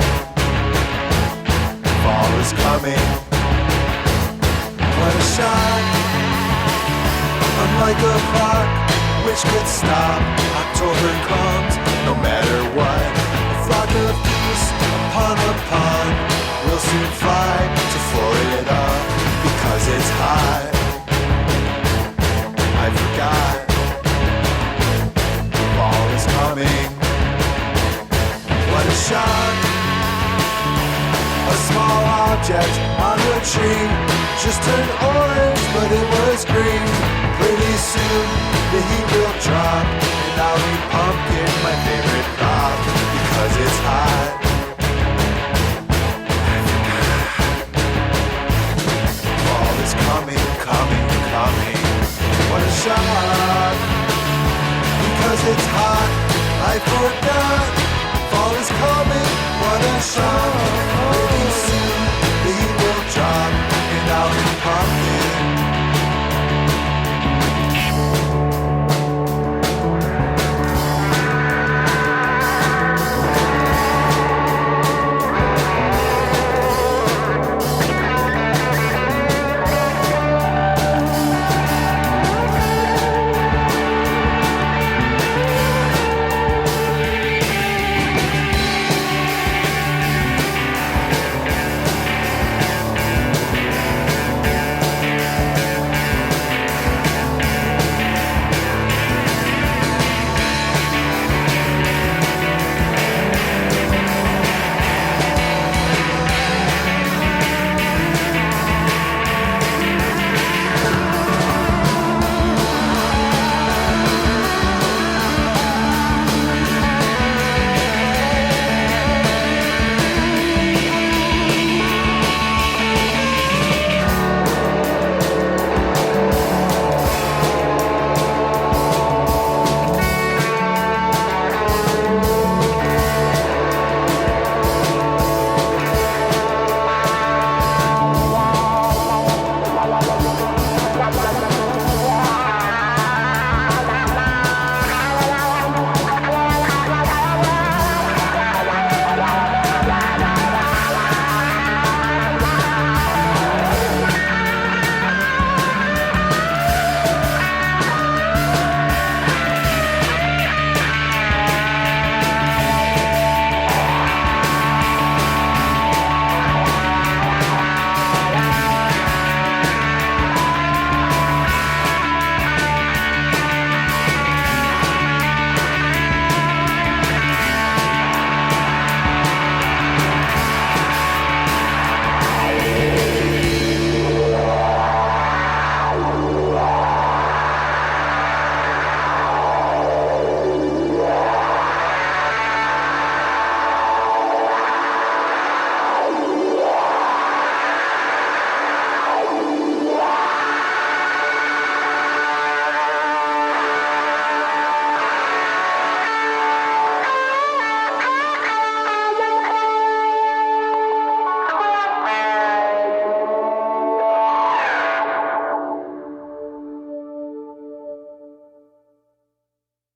Fall is coming. What a shot. Unlike a clock, which could stop. October comes, no matter what. A flock of geese upon a pond will soon fly to Florida. Because it's hot, I forgot. Fall is coming. What a shock. A small object on a tree just turned orange, but it was green. Pretty soon the heat will drop, and I'll eat pumpkin, my favorite crop. Because it's hot. Fall is coming, coming, coming. What a shock. Because it's hot, I forgot. Fall is coming, what a shock.